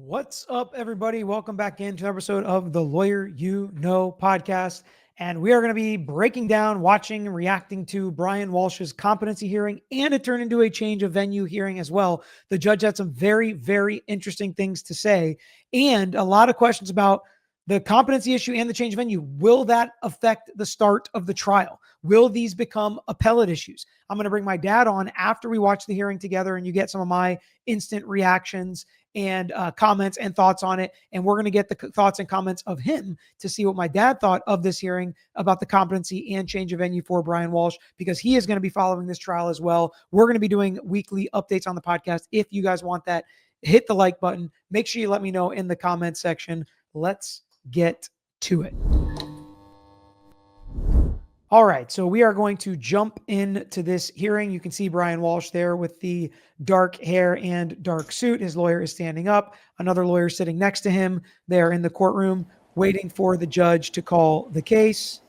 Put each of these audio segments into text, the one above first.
What's up, everybody? Welcome back into an episode of the Lawyer You Know podcast. And we are going to be breaking down, watching, and reacting to Brian Walsh's competency hearing, and it turned into a change of venue hearing as well. The judge had some very, very interesting things to say, and a lot of questions about the competency issue and the change of venue. Will that affect the start of the trial? Will these become appellate issues? I'm going to bring my dad on after we watch the hearing together, and you get some of my instant reactions and comments and thoughts on it. And we're going to get the thoughts and comments of him to see what my dad thought of this hearing about the competency and change of venue for Brian Walsh, because he is going to be following this trial as well. We're going to be doing weekly updates on the podcast. If you guys want that, hit the like button. Make sure you let me know in the comments section. Let's get to it. All right, so we are going to jump into this hearing. You can see Brian Walsh there with the dark hair and dark suit. His lawyer is standing up. Another lawyer sitting next to him. They are in the courtroom waiting for the judge to call the case.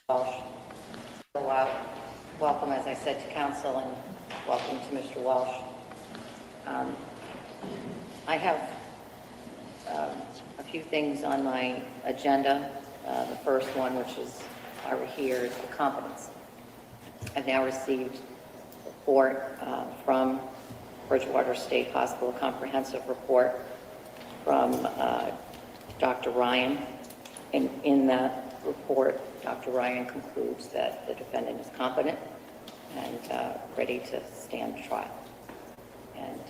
Walsh. Welcome, as I said, to counsel, and welcome to Mr. Walsh. I have a few things on my agenda. The first one, which is over here, is the competence. I've now received a report from Bridgewater State Hospital, a comprehensive report from Dr. Ryan. And in that report, Dr. Ryan concludes that the defendant is competent and ready to stand trial. And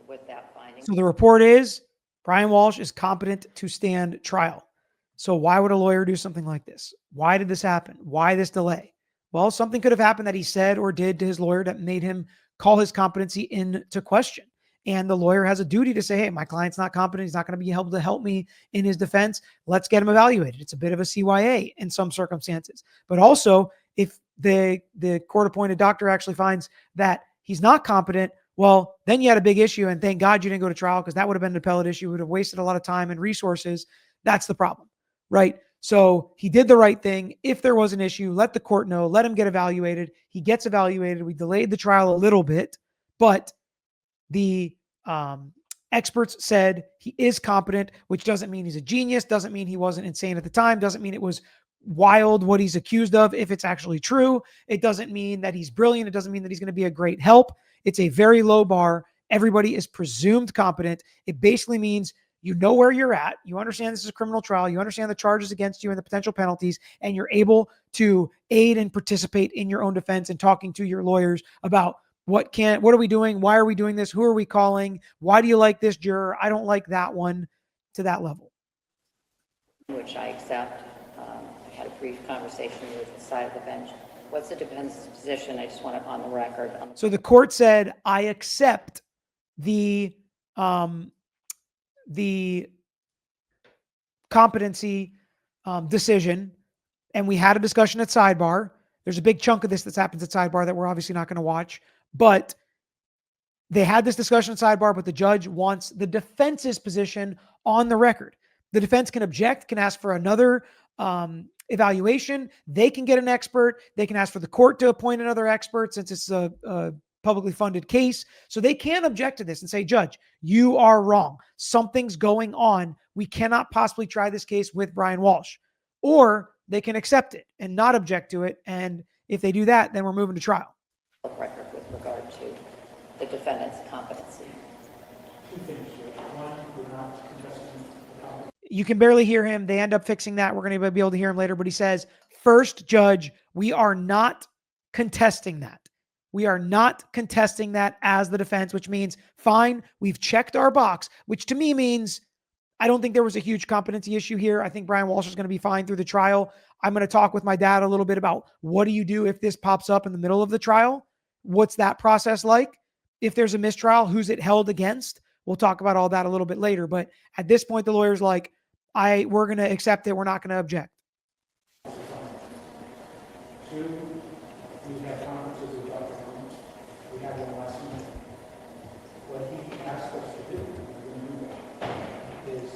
with that finding. So the report is Brian Walsh is competent to stand trial. So why would a lawyer do something like this? Why did this happen? Why this delay? Well, something could have happened that he said or did to his lawyer that made him call his competency into question. And the lawyer has a duty to say, hey, my client's not competent. He's not going to be able to help me in his defense. Let's get him evaluated. It's a bit of a CYA in some circumstances. But also, if the court-appointed doctor actually finds that he's not competent, well, then you had a big issue, and thank God you didn't go to trial, because that would have been an appellate issue. Would have wasted a lot of time and resources. That's the problem, right? So he did the right thing. If there was an issue, let the court know, let him get evaluated. He gets evaluated. We delayed the trial a little bit, but the experts said he is competent, which doesn't mean he's a genius, doesn't mean he wasn't insane at the time, doesn't mean it was wild what he's accused of if it's actually true. It doesn't mean that he's brilliant. It doesn't mean that he's going to be a great help. It's a very low bar. Everybody is presumed competent. It basically means you know where you're at. You understand this is a criminal trial. You understand the charges against you and the potential penalties, and you're able to aid and participate in your own defense and talking to your lawyers about what are we doing? Why are we doing this? Who are we calling? Why do you like this juror? I don't like that one, to that level. Which I accept. I had a brief conversation with the side of the bench. What's the defense's position? I just want it on the record. So the court said, I accept the competency decision. And we had a discussion at sidebar. There's a big chunk of this that happens at sidebar that we're obviously not going to watch, but they had this discussion at sidebar, but the judge wants the defense's position on the record. The defense can object, can ask for another evaluation. They can get an expert. They can ask for the court to appoint another expert, since it's a publicly funded case. So they can object to this and say, Judge, you are wrong. Something's going on. We cannot possibly try this case with Brian Walsh. Or they can accept it and not object to it. And if they do that, then we're moving to trial. Record with regard to the defendant's competency. You can barely hear him. They end up fixing that. We're going to be able to hear him later. But he says, first, Judge, we are not contesting that. We are not contesting that as the defense, which means, fine, we've checked our box, which to me means I don't think there was a huge competency issue here. I think Brian Walsh is going to be fine through the trial. I'm going to talk with my dad a little bit about what do you do if this pops up in the middle of the trial? What's that process like? If there's a mistrial, who's it held against? We'll talk about all that a little bit later. But at this point, the lawyer's like, we're going to accept it. We're not going to object. We had conferences with Dr. Holmes. We had one last night. What he asked us to do is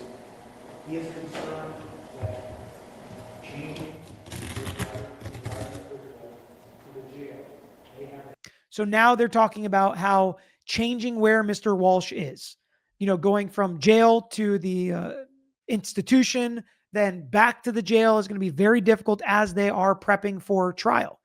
he is concerned that changing the jail So now they're talking about how changing where Mr. Walsh is, going from jail to the institution, then back to the jail is going to be very difficult as they are prepping for trial,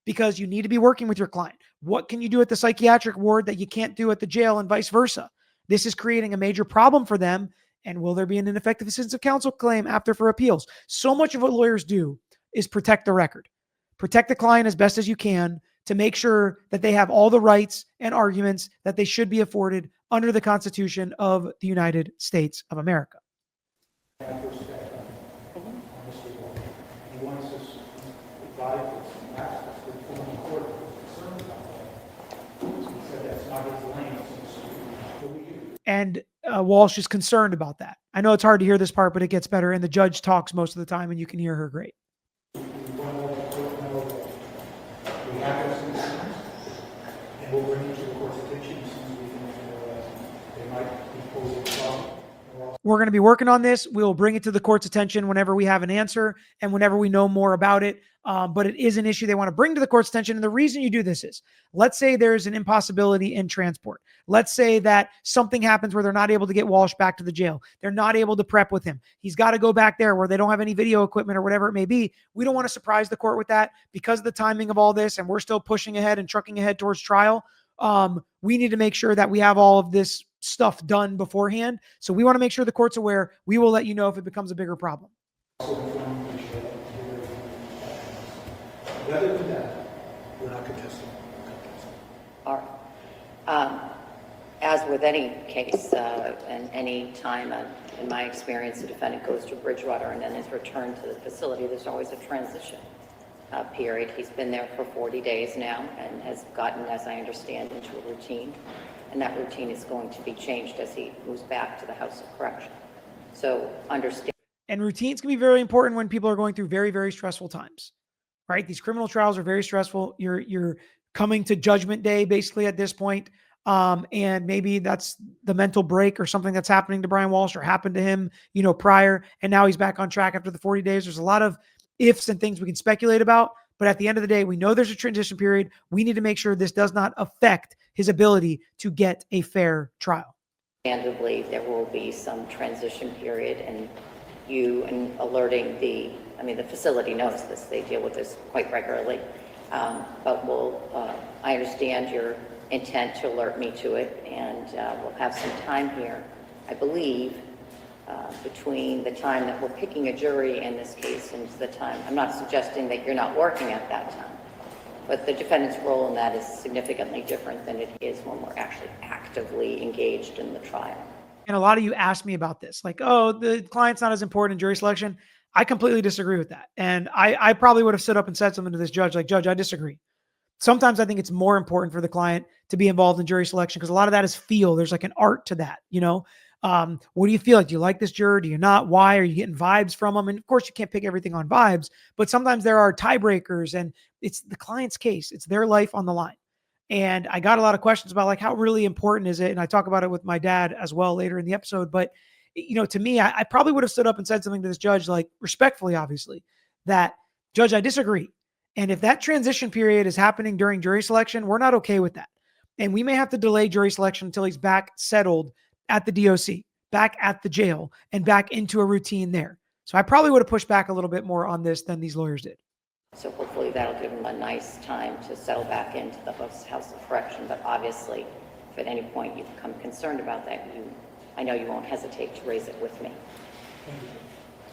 because you need to be working with your client. What can you do at the psychiatric ward that you can't do at the jail, and vice versa? This is creating a major problem for them. And will there be an ineffective assistance of counsel claim after for appeals? So much of what lawyers do is protect the record, protect the client as best as you can to make sure that they have all the rights and arguments that they should be afforded under the Constitution of the United States of America. I have respect on Mr. Walsh. He wants us to provide us and ask us to inform the court that we're concerned about that. He said that's not his lane, it's what we do. And Walsh is concerned about that. I know it's hard to hear this part, but it gets better. And the judge talks most of the time, and you can hear her great. We want to let the court know that we have those concerns, and we'll bring it to the court's attention as soon as we think they might be posing a problem. We're going to be working on this. We'll bring it to the court's attention whenever we have an answer and whenever we know more about it. But it is an issue they want to bring to the court's attention. And the reason you do this is, let's say there's an impossibility in transport. Let's say that something happens where they're not able to get Walsh back to the jail. They're not able to prep with him. He's got to go back there where they don't have any video equipment or whatever it may be. We don't want to surprise the court with that because of the timing of all this. And we're still pushing ahead and trucking ahead towards trial. We need to make sure that we have all of this stuff done beforehand. So we want to make sure the court's aware. We will let you know if it becomes a bigger problem. Other than that, we're not contesting. All right. As with any case, and any time, in my experience, the defendant goes to Bridgewater and then is returned to the facility, there's always a transition period. He's been there for 40 days now and has gotten, as I understand, into a routine. And that routine is going to be changed as he moves back to the House of Correction. So understand. And routines can be very important when people are going through very, very stressful times, right? These criminal trials are very stressful. You're coming to judgment day basically at this point. And maybe that's the mental break or something that's happening to Brian Walsh or happened to him, prior. And now he's back on track after the 40 days. There's a lot of ifs and things we can speculate about. But at the end of the day, we know there's a transition period. We need to make sure this does not affect his ability to get a fair trial. Understandably, there will be some transition period, and alerting the facility knows this. They deal with this quite regularly. But I understand your intent to alert me to it, and we'll have some time here, I believe, between the time that we're picking a jury in this case and the time. I'm not suggesting that you're not working at that time, but the defendant's role in that is significantly different than it is when we're actually actively engaged in the trial. And a lot of you asked me about this, like, oh, the client's not as important in jury selection. I completely disagree with that. And I probably would have stood up and said something to this judge, like, Judge, I disagree. Sometimes I think it's more important for the client to be involved in jury selection because a lot of that is feel. There's like an art to that, what do you feel like? Do you like this juror? Do you not? Why? Are you getting vibes from them? And of course, you can't pick everything on vibes, but sometimes there are tiebreakers and it's the client's case. It's their life on the line. And I got a lot of questions about like, how really important is it? And I talk about it with my dad as well later in the episode. But, to me, I probably would have stood up and said something to this judge, like respectfully, obviously, that Judge, I disagree. And if that transition period is happening during jury selection, we're not okay with that. And we may have to delay jury selection until he's back settled at the DOC, back at the jail, and back into a routine there. So I probably would have pushed back a little bit more on this than these lawyers did. So hopefully that'll give him a nice time to settle back into the House of Correction. But obviously, if at any point you become concerned about that, I know you won't hesitate to raise it with me.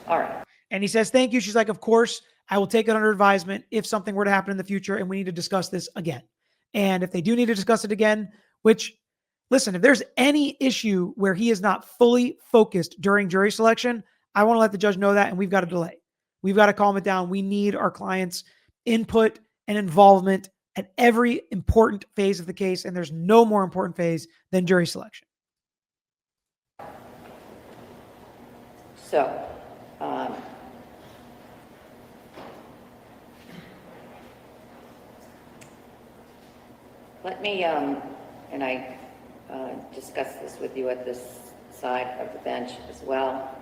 All right. And he says, thank you. She's like, of course, I will take it under advisement if something were to happen in the future and we need to discuss this again. And if they do need to discuss it again, which, listen, if there's any issue where he is not fully focused during jury selection, I want to let the judge know that, and we've got to delay. We've got to calm it down. We need our clients' input and involvement at every important phase of the case, and there's no more important phase than jury selection. So, let me, and I discussed this with you at this side of the bench as well.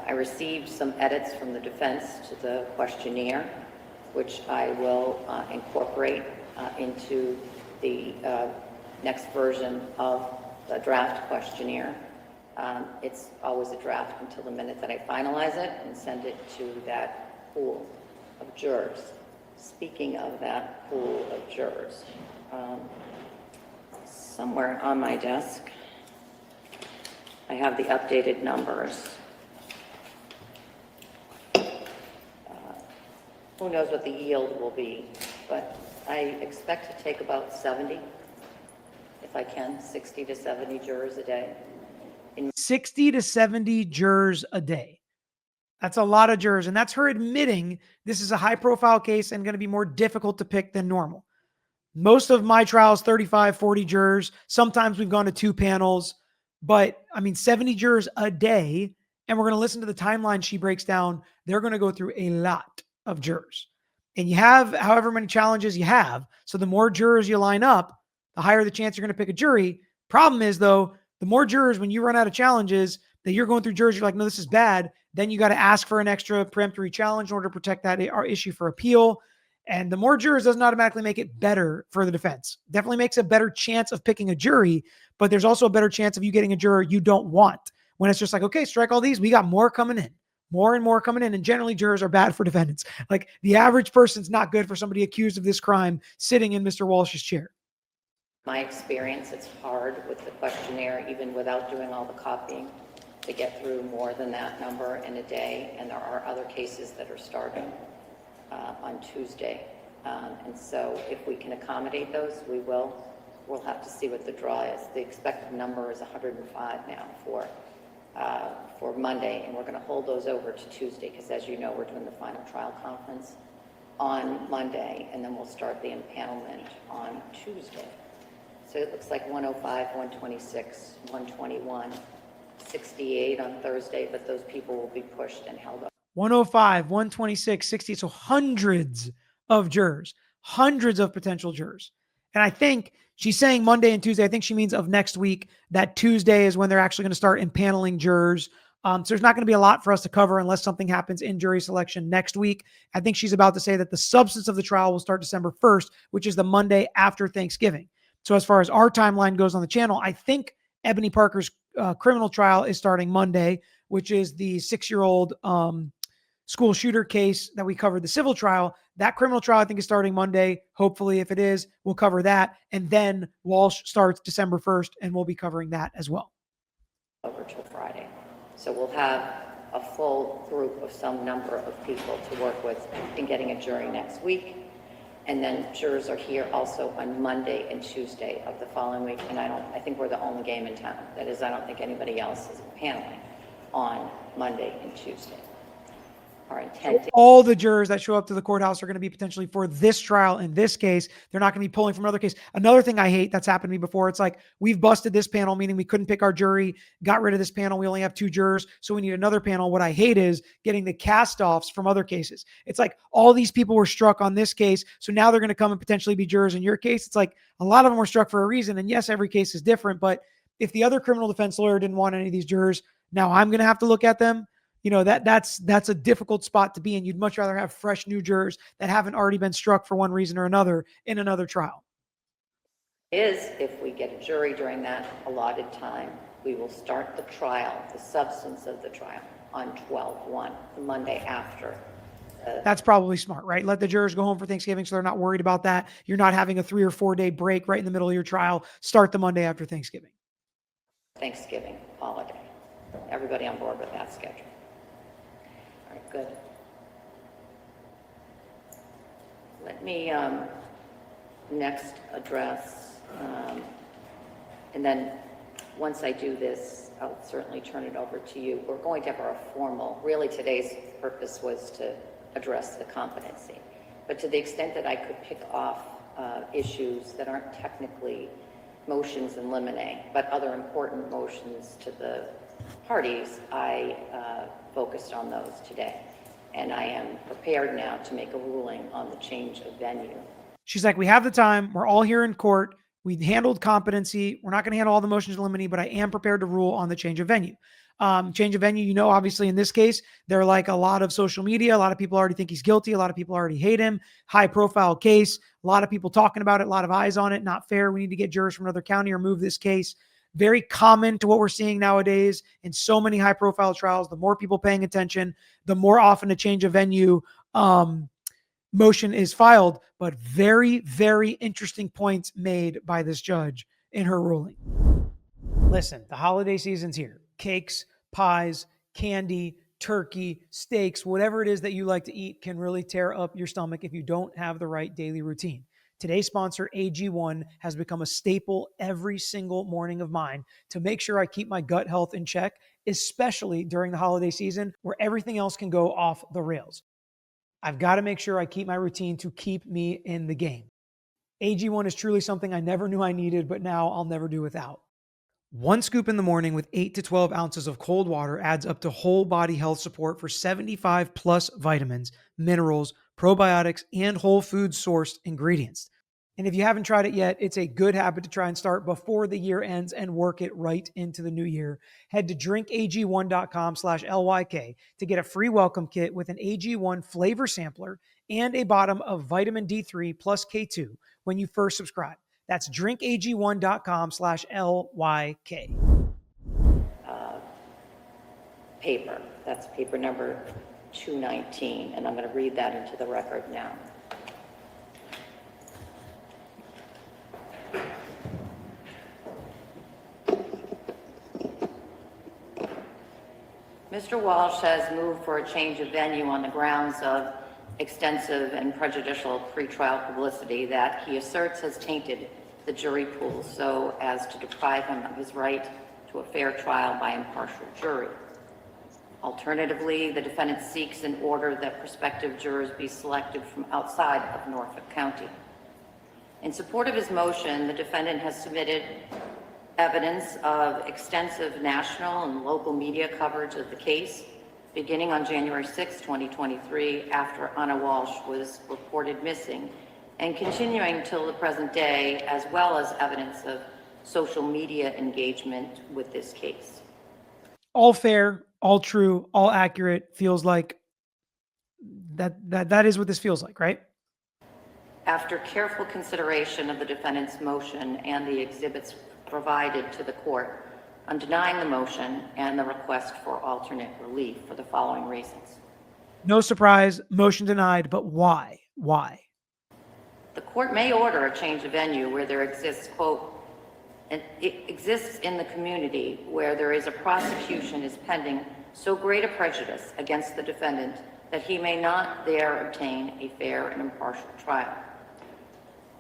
I received some edits from the defense to the questionnaire, which I will incorporate into the next version of the draft questionnaire. It's always a draft until the minute that I finalize it and send it to that pool of jurors. Speaking of that pool of jurors, somewhere on my desk, I have the updated numbers. Who knows what the yield will be, but I expect to take about 70, if I can, 60 to 70 jurors a day. 60 to 70 jurors a day. That's a lot of jurors. And that's her admitting this is a high profile case and going to be more difficult to pick than normal. Most of my trials, 35, 40 jurors. Sometimes we've gone to 2 panels, but I mean, 70 jurors a day. And we're going to listen to the timeline she breaks down. They're going to go through a lot of jurors. And you have however many challenges you have. So the more jurors you line up, the higher the chance you're going to pick a jury. Problem is, though, the more jurors, when you run out of challenges, that you're going through jurors, you're like, no, this is bad. Then you got to ask for an extra peremptory challenge in order to protect that issue for appeal. And the more jurors doesn't automatically make it better for the defense. Definitely makes a better chance of picking a jury, but there's also a better chance of you getting a juror you don't want. When it's just like, okay, strike all these. We got more coming in, more and more coming in. And generally jurors are bad for defendants. Like the average person's not good for somebody accused of this crime sitting in Mr. Walsh's chair. My experience, it's hard with the questionnaire, even without doing all the copying, to get through more than that number in a day. And there are other cases that are starting on Tuesday. And so if we can accommodate those, we will. We'll have to see what the draw is. The expected number is 105 now for Monday, and we're going to hold those over to Tuesday because, as you know, we're doing the final trial conference on Monday, and then we'll start the empanelment on Tuesday. So it looks like 105, 126, 121, 68 on Thursday, but those people will be pushed and held up. 105, 126, 60. So hundreds of jurors, hundreds of potential jurors. And I think she's saying Monday and Tuesday. I think she means of next week. That Tuesday is when they're actually going to start empaneling jurors. So there's not going to be a lot for us to cover unless something happens in jury selection next week. I think she's about to say that the substance of the trial will start December 1st, which is the Monday after Thanksgiving. So as far as our timeline goes on the channel, I think Ebony Parker's criminal trial is starting Monday, which is the 6-year-old school shooter case that we covered the civil trial. That criminal trial, I think, is starting Monday. Hopefully, if it is, we'll cover that. And then Walsh starts December 1st, and we'll be covering that as well. Over till Friday. So we'll have a full group of some number of people to work with in getting a jury next week. And then jurors are here also on Monday and Tuesday of the following week. And I think we're the only game in town. That is, I don't think anybody else is paneling on Monday and Tuesday. Our intent is all the jurors that show up to the courthouse are going to be potentially for this trial in this case. They're not going to be pulling from another case. Another thing I hate that's happened to me before, it's like we've busted this panel, meaning we couldn't pick our jury, got rid of this panel. We only have 2 jurors, so we need another panel. What I hate is getting the cast-offs from other cases. It's like all these people were struck on this case, so now they're going to come and potentially be jurors in your case. It's like a lot of them were struck for a reason, and yes, every case is different, but if the other criminal defense lawyer didn't want any of these jurors, now I'm going to have to look at them. You know, that's a difficult spot to be in. You'd much rather have fresh new jurors that haven't already been struck for one reason or another in another trial. is if we get a jury during that allotted time, we will start the trial, the substance of the trial, on 12/1, the Monday after. That's probably smart, right? Let the jurors go home for Thanksgiving so they're not worried about that. You're not having a 3 or 4 day break right in the middle of your trial. Start the Monday after Thanksgiving. Thanksgiving holiday. Everybody on board with that schedule? All right, good. Let me next address, and then once I do this, I'll certainly turn it over to you. We're going to have our formal, really today's purpose was to address the competency, but to the extent that I could pick off issues that aren't technically motions in limine, but other important motions to the parties, I focused on those today. And I am prepared now to make a ruling on the change of venue. She's like, we have the time. We're all here in court. We handled competency. We're not going to handle all the motions in limine, but I am prepared to rule on the change of venue. Change of venue, obviously in this case, they're like a lot of social media. A lot of people already think he's guilty. A lot of people already hate him. High profile case. A lot of people talking about it. A lot of eyes on it. Not fair. We need to get jurors from another county or move this case. Very common to what we're seeing nowadays in so many high profile trials. The more people paying attention, the more often a change of venue motion is filed. But very, very interesting points made by this judge in her ruling. Listen, the holiday season's here. Cakes, pies, candy, turkey, steaks, whatever it is that you like to eat can really tear up your stomach if you don't have the right daily routine. Today's sponsor, AG1, has become a staple every single morning of mine to make sure I keep my gut health in check, especially during the holiday season where everything else can go off the rails. I've got to make sure I keep my routine to keep me in the game. AG1 is truly something I never knew I needed, but now I'll never do without. One scoop in the morning with 8 to 12 ounces of cold water adds up to whole body health support for 75 plus vitamins, minerals, probiotics, and whole food sourced ingredients. And if you haven't tried it yet, it's a good habit to try and start before the year ends and work it right into the new year. Head to drinkag1.com/LYK to get a free welcome kit with an AG1 flavor sampler and a bottom of vitamin D3 plus K2 when you first subscribe. That's drinkag1.com/LYK. Paper. That's paper number 219, and I'm going to read that into the record now. Mr. Walsh has moved for a change of venue on the grounds of extensive and prejudicial pretrial publicity that he asserts has tainted the jury pool so as to deprive him of his right to a fair trial by impartial jury. Alternatively, the defendant seeks an order that prospective jurors be selected from outside of Norfolk County. In support of his motion, the defendant has submitted evidence of extensive national and local media coverage of the case, beginning on January 6, 2023, after Anna Walsh was reported missing, and continuing till the present day, as well as evidence of social media engagement with this case. All fair, all true, all accurate. Feels like that is what this feels like, right? After careful consideration of the defendant's motion and the exhibits provided to the court, I'm denying the motion and the request for alternate relief for the following reasons. No surprise, motion denied, but why? Why? The court may order a change of venue where there exists, quote, and it exists in the community where there is a prosecution is pending so great a prejudice against the defendant that he may not there obtain a fair and impartial trial.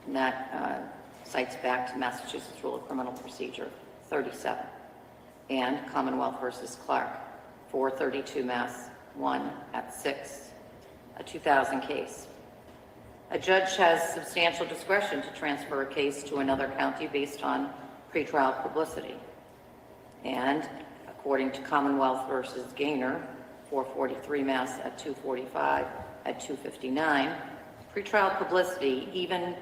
And that cites back to Massachusetts Rule of Criminal Procedure 37 and Commonwealth versus Clark, 432 Mass 1 at 6, a 2000 case. A judge has substantial discretion to transfer a case to another county based on pretrial publicity. And according to Commonwealth versus Gaynor, 443 Mass at 245 at 259, pretrial publicity, even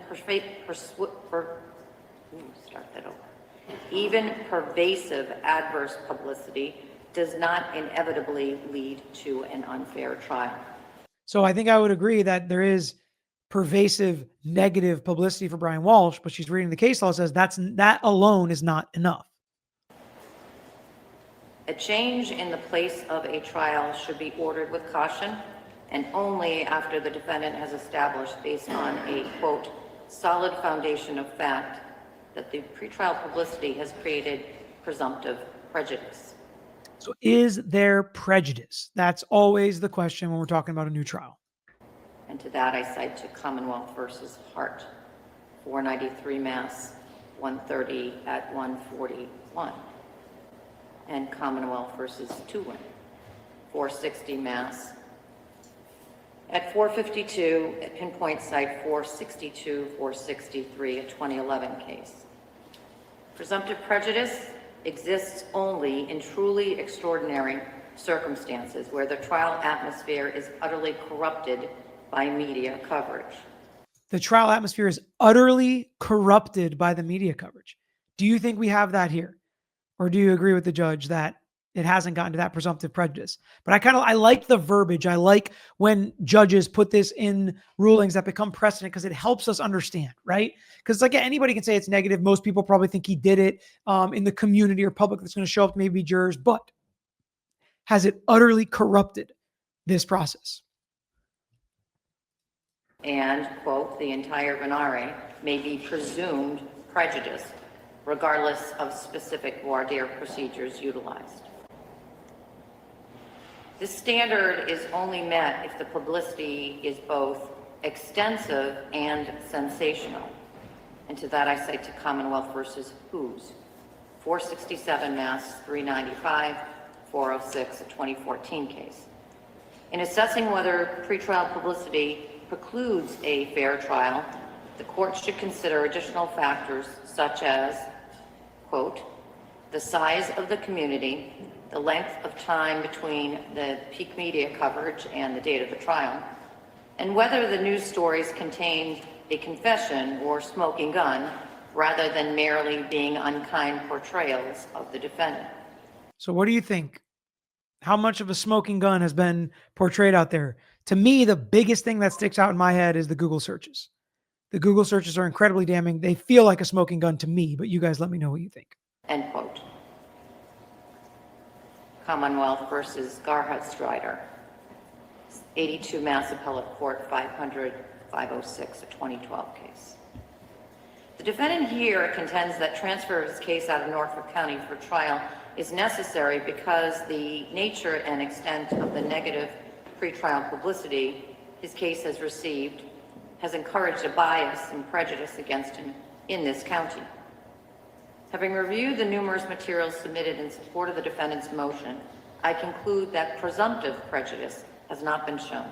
pervasive adverse publicity, does not inevitably lead to an unfair trial. So I think I would agree that there is pervasive negative publicity for Brian Walsh, but she's reading the case law, says that alone is not enough. A change in the place of a trial should be ordered with caution and only after the defendant has established, based on a, quote, solid foundation of fact, that the pretrial publicity has created presumptive prejudice. So is there prejudice? That's always the question when we're talking about a new trial. And to that I cite to Commonwealth versus Hart, 493 Mass 130 at 141, and Commonwealth versus Tulin, 460 Mass at 452, at pinpoint site 462, 463, a 2011 case. Presumptive prejudice exists only in truly extraordinary circumstances where the trial atmosphere is utterly corrupted by media coverage. The trial atmosphere is utterly corrupted by the media coverage. Do you think we have that here? Or do you agree with the judge that it hasn't gotten to that presumptive prejudice. But I like the verbiage. I like when judges put this in rulings that become precedent because it helps us understand, right? Because like anybody can say it's negative. Most people probably think he did it in the community or public that's going to show up, maybe jurors, but has it utterly corrupted this process? And, quote, the entire venire may be presumed prejudiced, regardless of specific voir dire procedures utilized. This standard is only met if the publicity is both extensive and sensational. And to that I cite to Commonwealth versus Who's, 467 Mass 395, 406, a 2014 case. In assessing whether pretrial publicity precludes a fair trial, the court should consider additional factors such as, quote, the size of the community, the length of time between the peak media coverage and the date of the trial, and whether the news stories contained a confession or smoking gun rather than merely being unkind portrayals of the defendant. So what do you think? How much of a smoking gun has been portrayed out there? To me, the biggest thing that sticks out in my head is the Google searches. The Google searches are incredibly damning. They feel like a smoking gun to me, but you guys let me know what you think. End quote. Commonwealth versus Garhut-Strider, 82 Mass Appellate Court 500-506, a 2012 case. The defendant here contends that transfer of his case out of Norfolk County for trial is necessary because the nature and extent of the negative pretrial publicity his case has received has encouraged a bias and prejudice against him in this county. Having reviewed the numerous materials submitted in support of the defendant's motion, I conclude that presumptive prejudice has not been shown.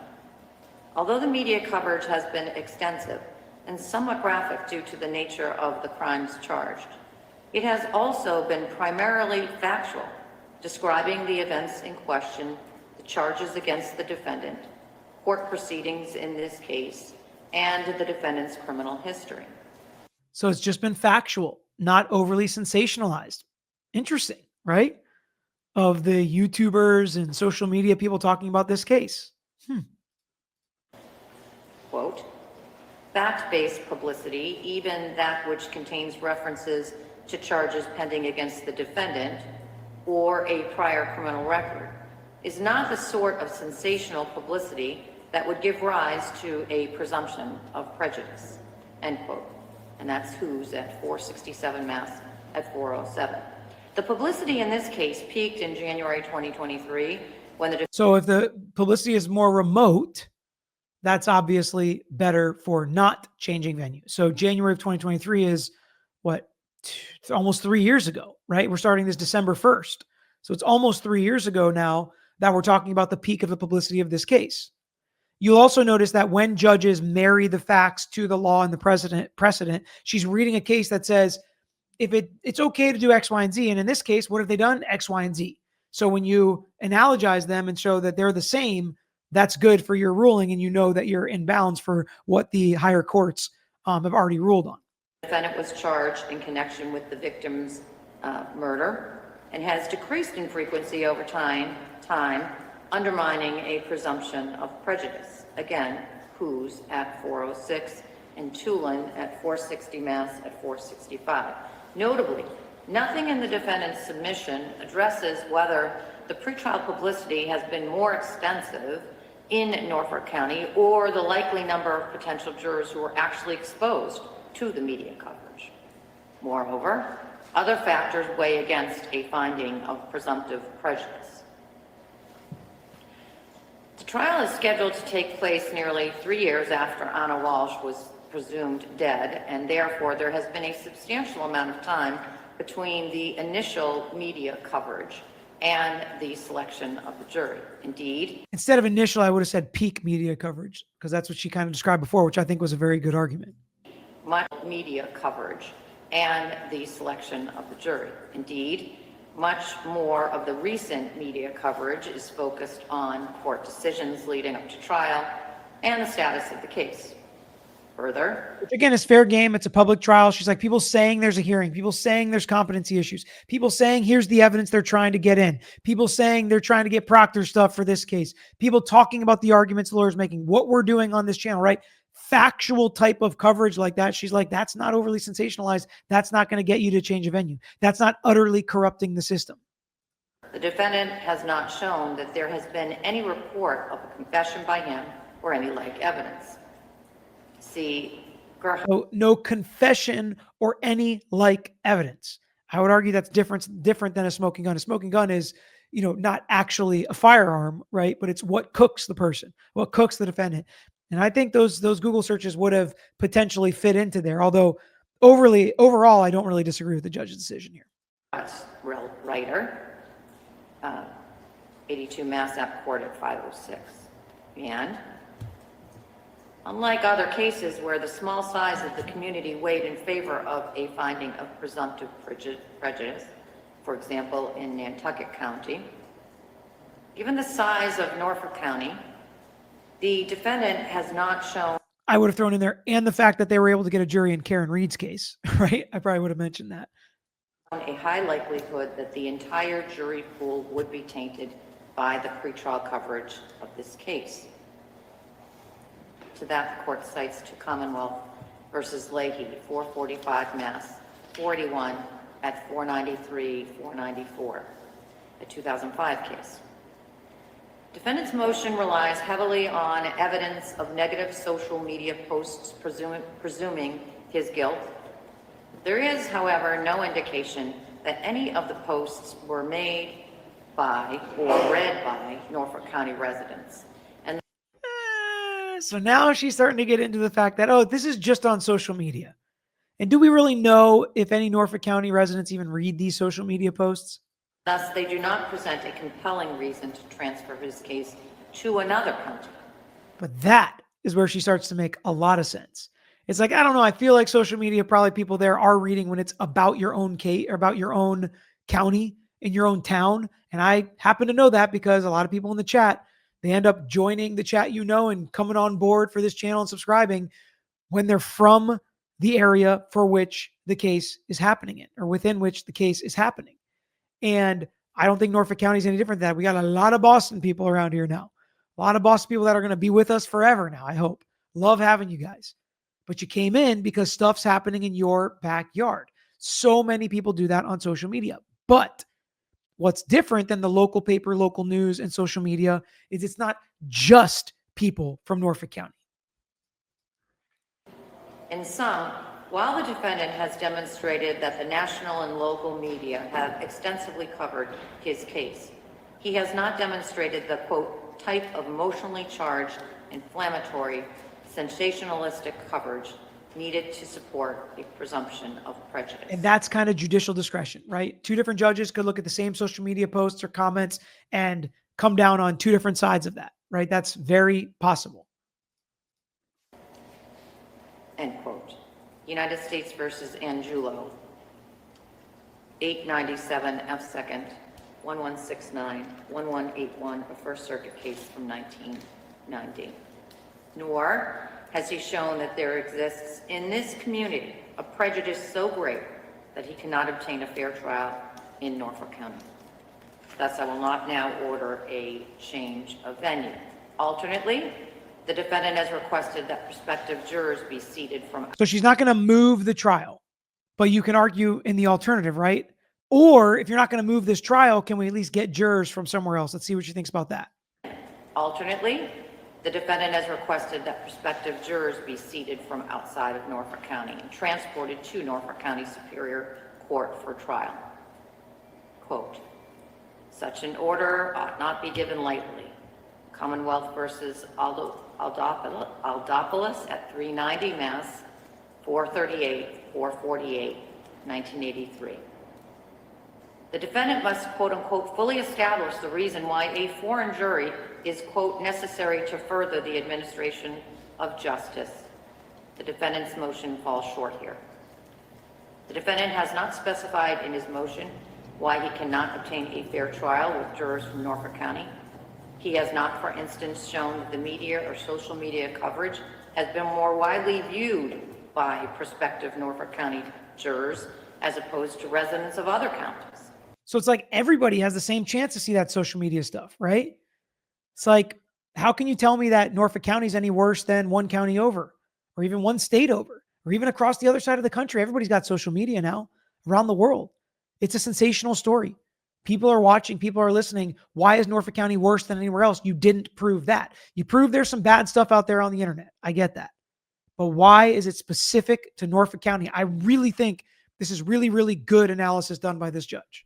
Although the media coverage has been extensive and somewhat graphic due to the nature of the crimes charged, it has also been primarily factual, describing the events in question, the charges against the defendant, court proceedings in this case, and the defendant's criminal history. So it's just been factual, not overly sensationalized. Interesting, right? Of the YouTubers and social media people talking about this case. Quote, fact-based publicity, even that which contains references to charges pending against the defendant or a prior criminal record, is not the sort of sensational publicity that would give rise to a presumption of prejudice, end quote. And that's Who's at 467 Mass at 407. The publicity in this case peaked in January 2023 when the... So if the publicity is more remote, that's obviously better for not changing venue. So January of 2023 is what, almost 3 years ago, right? We're starting this December 1st. So it's almost 3 years ago now that we're talking about the peak of the publicity of this case. You'll also notice that when judges marry the facts to the law and the precedent, she's reading a case that says, if it's okay to do X, Y, and Z. And in this case, what have they done? X, Y, and Z. So when you analogize them and show that they're the same, that's good for your ruling. And you know that you're in bounds for what the higher courts have already ruled on. The defendant was charged in connection with the victim's murder and has decreased in frequency over time, undermining a presumption of prejudice. Again, Who's at 406 and Tulin at 460 Mass at 465. Notably, nothing in the defendant's submission addresses whether the pretrial publicity has been more extensive in Norfolk County or the likely number of potential jurors who were actually exposed to the media coverage. Moreover, other factors weigh against a finding of presumptive prejudice. The trial is scheduled to take place nearly 3 years after Anna Walshe was presumed dead, and therefore there has been a substantial amount of time between the initial media coverage and the selection of the jury. Indeed, instead of initial, I would have said peak media coverage, because that's what she kind of described before, which I think was a very good argument. much media coverage and the selection of the jury. Indeed, much more of the recent media coverage is focused on court decisions leading up to trial and the status of the case. Further, Which again is fair game. It's a public trial. She's like, people saying there's a hearing, people saying there's competency issues, people saying here's the evidence they're trying to get in, people saying they're trying to get Proctor stuff for this case, people talking about the arguments the lawyer's making, what we're doing on this channel, right? Factual type of coverage like that. She's like, that's not overly sensationalized. That's not going to get you to change a venue. That's not utterly corrupting the system. the defendant has not shown that there has been any report of a confession by him or any like evidence. See, So no confession or any like evidence. I would argue that's different than a smoking gun. A smoking gun is, not actually a firearm, right? But it's what cooks the person, what cooks the defendant. And I think those Google searches would have potentially fit into there. Although overall, I don't really disagree with the judge's decision here. writer, 82 Mass App Court at 506. And unlike other cases where the small size of the community weighed in favor of a finding of presumptive prejudice, for example, in Nantucket County, given the size of Norfolk County, the defendant has not shown. I would have thrown in there, and the fact that they were able to get a jury in Karen Reed's case, right? I probably would have mentioned that. A high likelihood that the entire jury pool would be tainted by the pretrial coverage of this case. To that, the court cites to Commonwealth versus Leahy, 445 Mass, 41 at 493, 494, a 2005 case. Defendant's motion relies heavily on evidence of negative social media posts presuming his guilt. There is, however, no indication that any of the posts were made by or read by Norfolk County residents. And so now she's starting to get into the fact that, this is just on social media. And do we really know if any Norfolk County residents even read these social media posts? thus, they do not present a compelling reason to transfer his case to another county. But that is where she starts to make a lot of sense. It's like, I don't know, I feel like social media, probably people there are reading when it's about your own case or about your own county in your own town. And I happen to know that because a lot of people in the chat, they end up joining the chat, and coming on board for this channel and subscribing when they're from the area for which the case is happening in, or within which the case is happening. And I don't think Norfolk County is any different than that. We got a lot of Boston people around here now. A lot of Boston people that are going to be with us forever now, I hope. Love having you guys. But you came in because stuff's happening in your backyard. So many people do that on social media. But what's different than the local paper, local news, and social media is it's not just people from Norfolk County. In sum, while the defendant has demonstrated that the national and local media have extensively covered his case, he has not demonstrated the, quote, type of emotionally charged, inflammatory, sensationalistic coverage needed to support a presumption of prejudice. And that's kind of judicial discretion, right? Two different judges could look at the same social media posts or comments and come down on two different sides of that, right? That's very possible. End quote. United States versus Angulo, 897 F. 2nd, 1169, 1181, a First Circuit case from 1990. Nor has he shown that there exists in this community a prejudice so great that he cannot obtain a fair trial in Norfolk County. Thus, I will not now order a change of venue. Alternately, the defendant has requested that prospective jurors be seated from. So she's not going to move the trial, but you can argue in the alternative, right? Or if you're not going to move this trial, can we at least get jurors from somewhere else? Let's see what she thinks about that. Alternately, the defendant has requested that prospective jurors be seated from outside of Norfolk County and transported to Norfolk County Superior Court for trial. Quote, such an order ought not be given lightly. Commonwealth versus Aldopoulos at 390 Mass, 438, 448, 1983. The defendant must, quote unquote, fully establish the reason why a foreign jury is, quote, necessary to further the administration of justice. The defendant's motion falls short here. The defendant has not specified in his motion why he cannot obtain a fair trial with jurors from Norfolk County. He has not, for instance, shown that the media or social media coverage has been more widely viewed by prospective Norfolk County jurors as opposed to residents of other counties. So it's like everybody has the same chance to see that social media stuff, right? It's like, how can you tell me that Norfolk County is any worse than one county over, or even one state over, or even across the other side of the country? Everybody's got social media now around the world. It's a sensational story. People are watching, people are listening. Why is Norfolk County worse than anywhere else? You didn't prove that. You proved there's some bad stuff out there on the internet. I get that. But why is it specific to Norfolk County? I really think this is really, really good analysis done by this judge.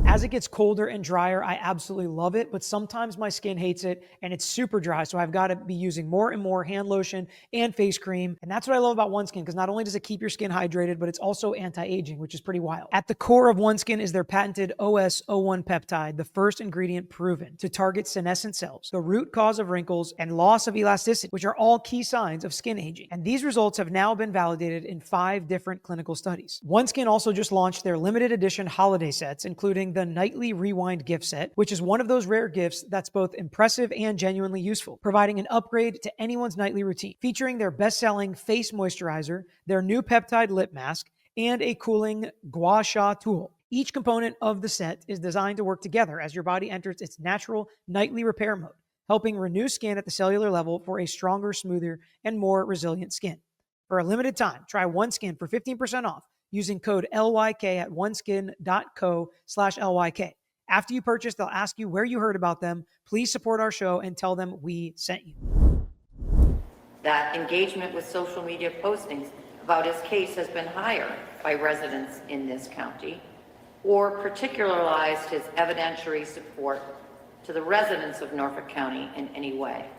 As it gets colder and drier, I absolutely love it, but sometimes my skin hates it and it's super dry. So I've got to be using more and more hand lotion and face cream. And that's what I love about OneSkin, because not only does it keep your skin hydrated, but it's also anti-aging, which is pretty wild. At the core of OneSkin is their patented OS01 peptide, the first ingredient proven to target senescent cells, the root cause of wrinkles and loss of elasticity, which are all key signs of skin aging. And these results have now been validated in 5 different clinical studies. OneSkin also just launched their limited edition holiday sets, including the Nightly Rewind gift set, which is one of those rare gifts that's both impressive and genuinely useful, providing an upgrade to anyone's nightly routine, featuring their best-selling face moisturizer, their new peptide lip mask, and a cooling gua sha tool. Each component of the set is designed to work together as your body enters its natural nightly repair mode, helping renew skin at the cellular level for a stronger, smoother, and more resilient skin. For a limited time, try OneSkin for 15% off using code LYK at oneskin.co/LYK. After you purchase, they'll ask you where you heard about them. Please support our show and tell them we sent you. That engagement with social media postings about his case has been higher by residents in this county, or particularized his evidentiary support to the residents of Norfolk County in any way.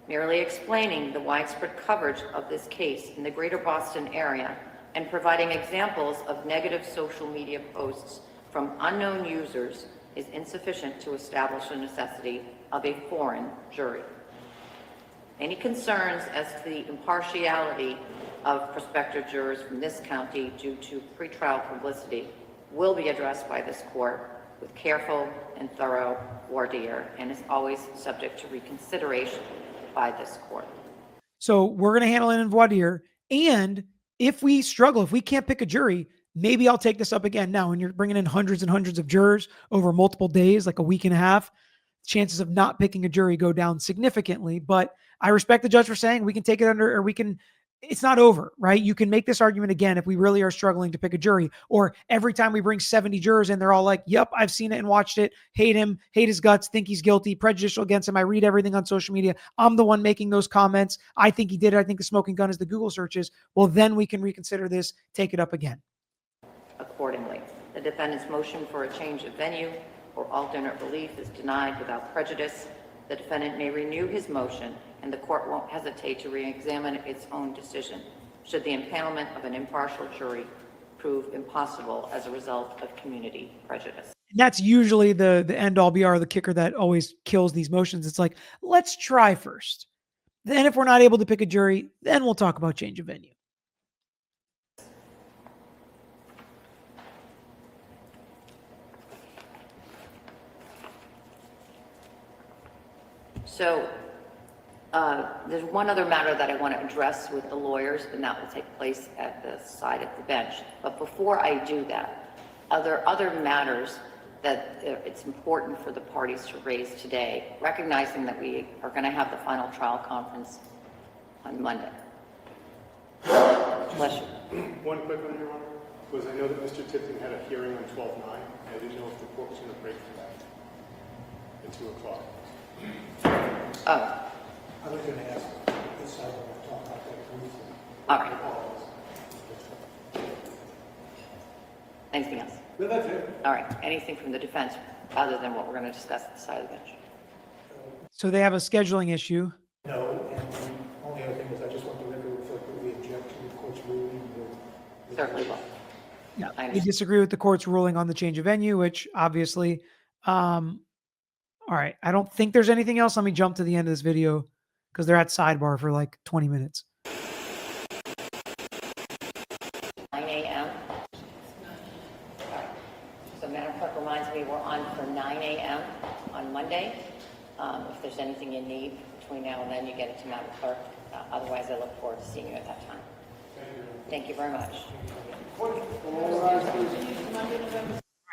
Merely explaining the widespread coverage of this case in the greater Boston area and providing examples of negative social media posts from unknown users is insufficient to establish the necessity of a foreign jury. Any concerns as to the impartiality of prospective jurors from this county due to pretrial publicity will be addressed by this court with careful and thorough voir dire and is always subject to reconsideration by this court. So we're going to handle it in voir dire. And if we struggle, if we can't pick a jury, maybe I'll take this up again. Now, when you're bringing in hundreds and hundreds of jurors over multiple days, like a week and a half, chances of not picking a jury go down significantly. But I respect the judge for saying we can take it under, or we can, it's not over, right? You can make this argument again if we really are struggling to pick a jury, or every time we bring 70 jurors in, they're all like, yep, I've seen it and watched it, hate him, hate his guts, think he's guilty, prejudicial against him. I read everything on social media. I'm the one making those comments. I think he did it. I think the smoking gun is the Google searches. Well, then we can reconsider this, take it up again. Accordingly, the defendant's motion for a change of venue or alternate relief is denied without prejudice. The defendant may renew his motion, and the court won't hesitate to re-examine its own decision should the impanelment of an impartial jury prove impossible as a result of community prejudice. And that's usually the end all be all, the kicker that always kills these motions. It's like, let's try first. Then if we're not able to pick a jury, then we'll talk about change of venue. So there's one other matter that I want to address with the lawyers, and that will take place at the side of the bench. But before I do that, are there other matters that it's important for the parties to raise today, recognizing that we are going to have the final trial conference on Monday? Bless you. One quick one, Your Honor, was I know that Mr. Tipton had a hearing on 12/9. I didn't know if the court was going to break for that at 2 o'clock. Oh, I was going to ask this side to talk about that briefly. all right. Anything else? No, that's it. All right. Anything from the defense other than what we're going to discuss at the side of the bench? So they have a scheduling issue. No, and the only other thing is I just want the record to reflect that we object to the court's ruling. Certainly will. Yeah, I we understand. disagree with the court's ruling on the change of venue, which obviously, all right. I don't think there's anything else. Let me jump to the end of this video because they're at sidebar for like 20 minutes. 9 a.m. So Madam Clerk reminds me we're on for 9 a.m. on Monday. If there's anything you need between now and then, you get it to Madam Clerk. Otherwise, I look forward to seeing you at that time. Thank you very much.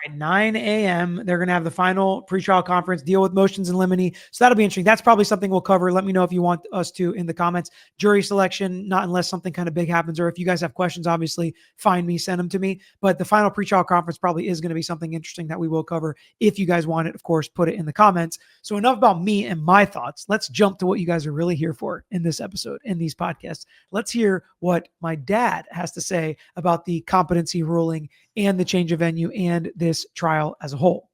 At 9 a.m., they're going to have the final pretrial conference, deal with motions in limine. So that'll be interesting. That's probably something we'll cover. Let me know if you want us to in the comments. Jury selection, not unless something kind of big happens, or if you guys have questions, obviously find me, send them to me. But the final pretrial conference probably is going to be something interesting that we will cover. If you guys want it, of course, put it in the comments. So enough about me and my thoughts. Let's jump to what you guys are really here for in this episode, in these podcasts. Let's hear what my dad has to say about the competency ruling and the change of venue and this trial as a whole.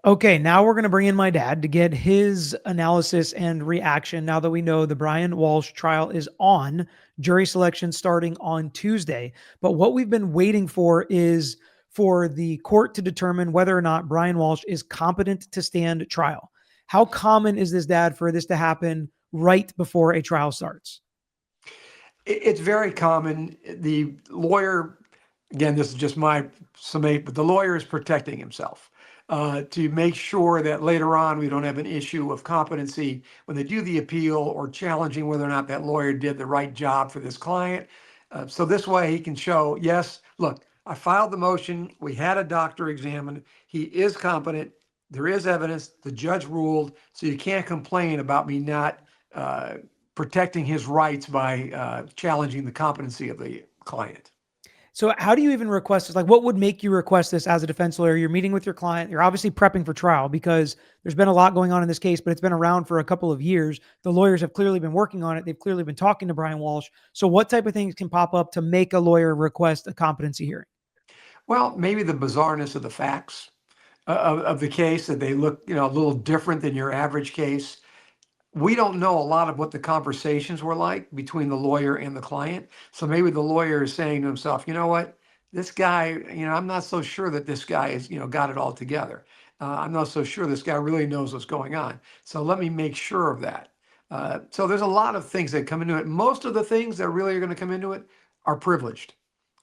Okay, now we're going to bring in my dad to get his analysis and reaction now that we know the Brian Walshe trial is on, jury selection starting on Tuesday. But what we've been waiting for is for the court to determine whether or not Brian Walshe is competent to stand trial. How common is this, Dad, for this to happen right before a trial starts? It's very common. The lawyer, again, this is just my summation, but the lawyer is protecting himself to make sure that later on we don't have an issue of competency when they do the appeal or challenging whether or not that lawyer did the right job for this client. So this way he can show, yes, look, I filed the motion. We had a doctor examined. He is competent. There is evidence. The judge ruled. So you can't complain about me not protecting his rights by challenging the competency of the client. So how do you even request this? Like, what would make you request this as a defense lawyer? You're meeting with your client. You're obviously prepping for trial because there's been a lot going on in this case, but it's been around for a couple of years. The lawyers have clearly been working on it. They've clearly been talking to Brian Walshe. So what type of things can pop up to make a lawyer request a competency hearing? Well, maybe the bizarreness of the facts of the case, that they look, a little different than your average case. We don't know a lot of what the conversations were like between the lawyer and the client. So maybe the lawyer is saying to himself, you know what, this guy, I'm not so sure that this guy is, got it all together. I'm not so sure this guy really knows what's going on. So let me make sure of that. So there's a lot of things that come into it. Most of the things that really are going to come into it are privileged.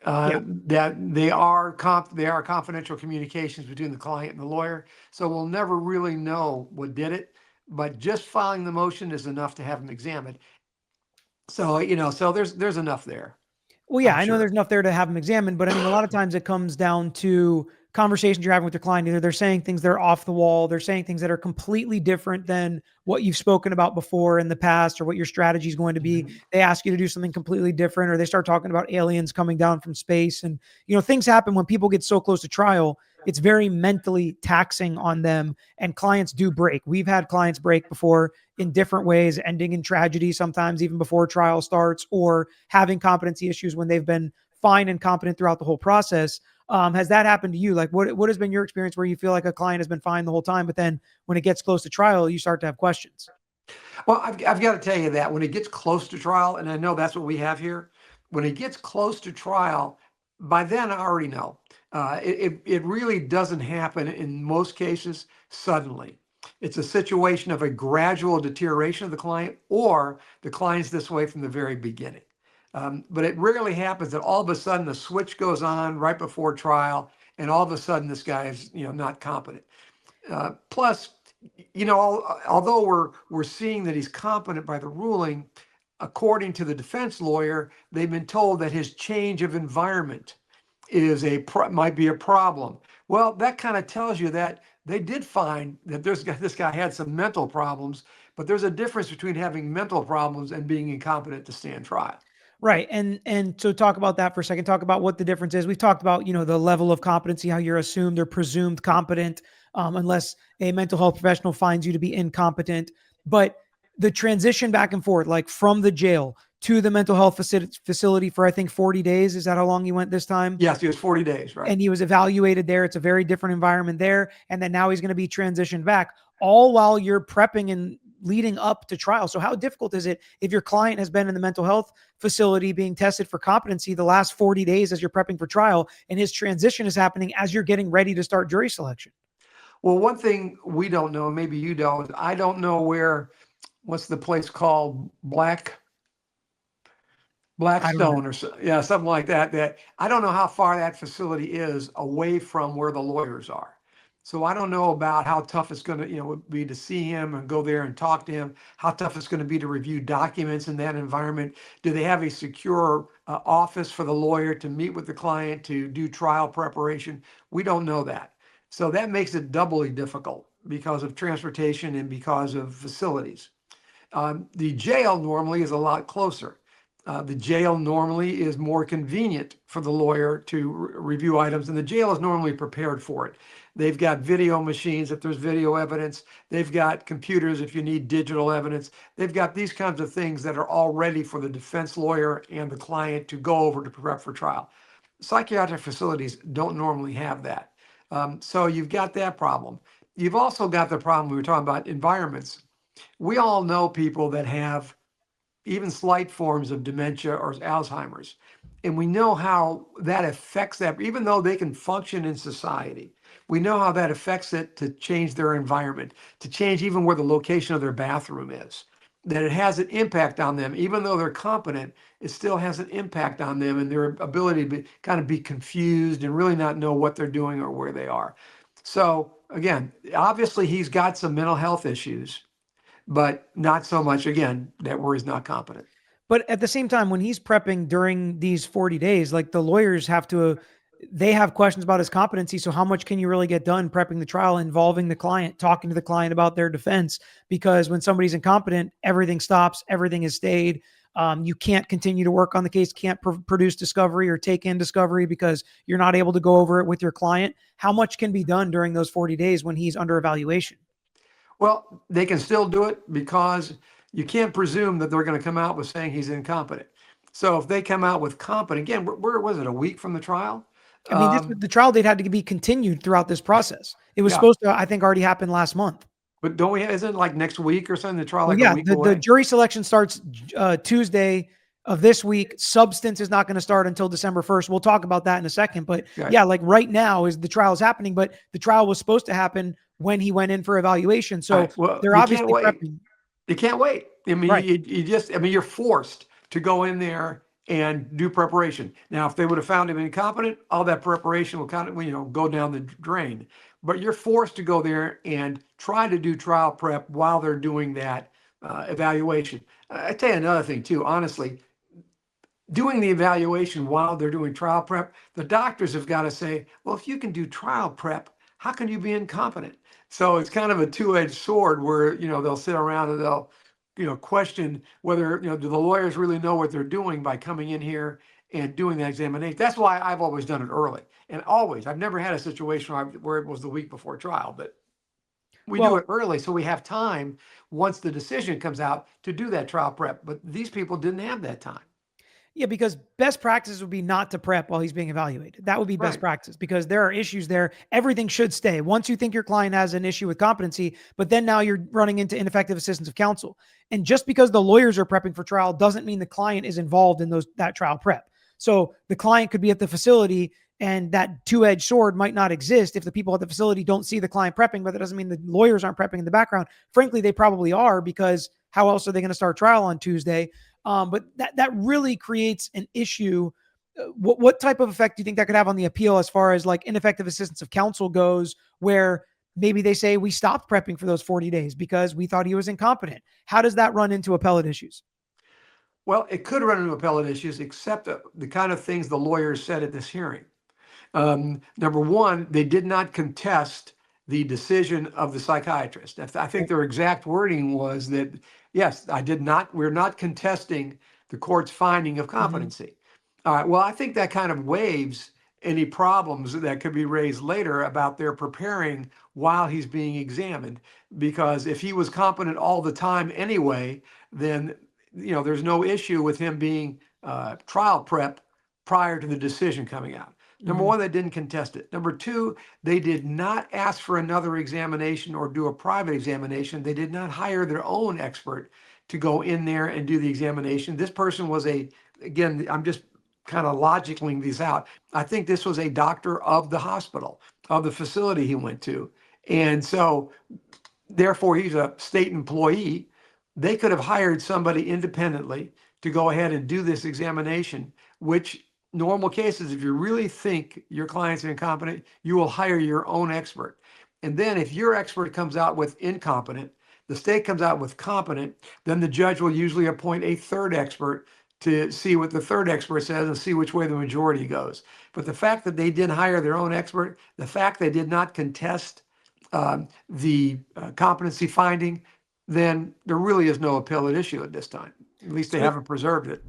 That they are confidential communications between the client and the lawyer. So we'll never really know what did it. But just filing the motion is enough to have them examined. So, so there's enough there. Well, yeah, I know there's enough there to have them examined, but I mean, a lot of times it comes down to conversations you're having with your client. Either they're saying things that are off the wall, they're saying things that are completely different than what you've spoken about before in the past or what your strategy is going to be. They ask you to do something completely different, or they start talking about aliens coming down from space. And, things happen when people get so close to trial. It's very mentally taxing on them, and clients do break. We've had clients break before in different ways, ending in tragedy sometimes even before trial starts, or having competency issues when they've been fine and competent throughout the whole process. Has that happened to you? Like, what has been your experience where you feel like a client has been fine the whole time, but then when it gets close to trial, you start to have questions? Well, I've got to tell you that when it gets close to trial, and I know that's what we have here, when it gets close to trial, by then I already know. It really doesn't happen in most cases suddenly. It's a situation of a gradual deterioration of the client, or the client's this way from the very beginning. But it rarely happens that all of a sudden the switch goes on right before trial, and all of a sudden this guy is not competent. Plus, although we're seeing that he's competent by the ruling, according to the defense lawyer, they've been told that his change of environment might be a problem. Well, that kind of tells you that they did find that this guy had some mental problems, but there's a difference between having mental problems and being incompetent to stand trial. Right. And so talk about that for a second. Talk about what the difference is. We've talked about, the level of competency, how you're assumed or presumed competent, unless a mental health professional finds you to be incompetent. But the transition back and forth, like from the jail to the mental health facility for, I think, 40 days. Is that how long he went this time? Yes, it was 40 days, right? And he was evaluated there. It's a very different environment there. And then now he's going to be transitioned back, all while you're prepping and leading up to trial. So how difficult is it if your client has been in the mental health facility being tested for competency the last 40 days as you're prepping for trial, and his transition is happening as you're getting ready to start jury selection? Well, one thing we don't know, maybe you don't, I don't know what's the place called? Blackstone or something like that. That I don't know how far that facility is away from where the lawyers are. So I don't know about how tough it's going to, be to see him and go there and talk to him, how tough it's going to be to review documents in that environment. Do they have a secure office for the lawyer to meet with the client to do trial preparation? We don't know that. So that makes it doubly difficult because of transportation and because of facilities. The jail normally is a lot closer. The jail normally is more convenient for the lawyer to review items, and the jail is normally prepared for it. They've got video machines if there's video evidence. They've got computers if you need digital evidence. They've got these kinds of things that are all ready for the defense lawyer and the client to go over to prep for trial. Psychiatric facilities don't normally have that. So you've got that problem. You've also got the problem we were talking about environments. We all know people that have even slight forms of dementia or Alzheimer's. And we know how that affects them, even though they can function in society. We know how that affects it to change their environment, to change even where the location of their bathroom is. That it has an impact on them, even though they're competent, it still has an impact on them and their ability to kind of be confused and really not know what they're doing or where they are. So again, obviously he's got some mental health issues, but not so much, again, that where he's not competent. But at the same time, when he's prepping during these 40 days, like the lawyers have to, they have questions about his competency. So how much can you really get done prepping the trial, involving the client, talking to the client about their defense? Because when somebody's incompetent, everything stops, everything is stayed. You can't continue to work on the case, can't produce discovery or take in discovery because you're not able to go over it with your client. How much can be done during those 40 days when he's under evaluation? Well, they can still do it because you can't presume that they're going to come out with saying he's incompetent. So if they come out with competent, again, where was it, a week from the trial? I mean, the trial date had to be continued throughout this process. It was Yeah. supposed to, I think, already happen last month. But don't we, isn't it like next week or something, the trial Well, like a yeah, week the away? jury selection starts Tuesday of this week. Substance is not going to start until December 1st. We'll talk about that in a second. But Okay. yeah, like right now is the trial is happening, but the trial was supposed to happen when he went in for evaluation. So Right. Well, they're you obviously can't wait. prepping. You can't wait. I mean, Right. you just, I mean, you're forced to go in there and do preparation. Now, if they would have found him incompetent, all that preparation will kind of, go down the drain. But you're forced to go there and try to do trial prep while they're doing that evaluation. I tell you another thing too, honestly, doing the evaluation while they're doing trial prep, the doctors have got to say, well, if you can do trial prep, how can you be incompetent? So it's kind of a two-edged sword where, they'll sit around and they'll, question whether, do the lawyers really know what they're doing by coming in here and doing that examination. That's why I've always done it early. And always, I've never had a situation where it was the week before trial, but we do Well, it early so we have time once the decision comes out to do that trial prep. But these people didn't have that time. yeah, because best practice would be not to prep while he's being evaluated. That would be best Right. practice because there are issues there. Everything should stay. Once you think your client has an issue with competency, but then now you're running into ineffective assistance of counsel. And just because the lawyers are prepping for trial doesn't mean the client is involved in that trial prep. So the client could be at the facility and that two-edged sword might not exist if the people at the facility don't see the client prepping, but that doesn't mean the lawyers aren't prepping in the background. Frankly, they probably are because how else are they going to start trial on Tuesday? But that really creates an issue. What type of effect do you think that could have on the appeal as far as like ineffective assistance of counsel goes, where maybe they say we stopped prepping for those 40 days because we thought he was incompetent? How does that run into appellate issues? Well, it could run into appellate issues, except the kind of things the lawyers said at this hearing. Number one, they did not contest the decision of the psychiatrist. I think their exact wording was that, yes, we're not contesting the court's finding of competency. All right, well, I think that kind of waives any problems that could be raised later about their preparing while he's being examined. Because if he was competent all the time anyway, then, there's no issue with him being trial prep prior to the decision coming out. Number one, they didn't contest it. Number two, they did not ask for another examination or do a private examination. They did not hire their own expert to go in there and do the examination. This person was again, I'm just kind of logicking these out. I think this was a doctor of the hospital, of the facility he went to. And so therefore he's a state employee. They could have hired somebody independently to go ahead and do this examination, which normal cases, if you really think your client's incompetent, you will hire your own expert. And then if your expert comes out with incompetent, the state comes out with competent, then the judge will usually appoint a third expert to see what the third expert says and see which way the majority goes. But the fact that they didn't hire their own expert, the fact they did not contest the competency finding, then there really is no appellate issue at this time. At least they haven't preserved it.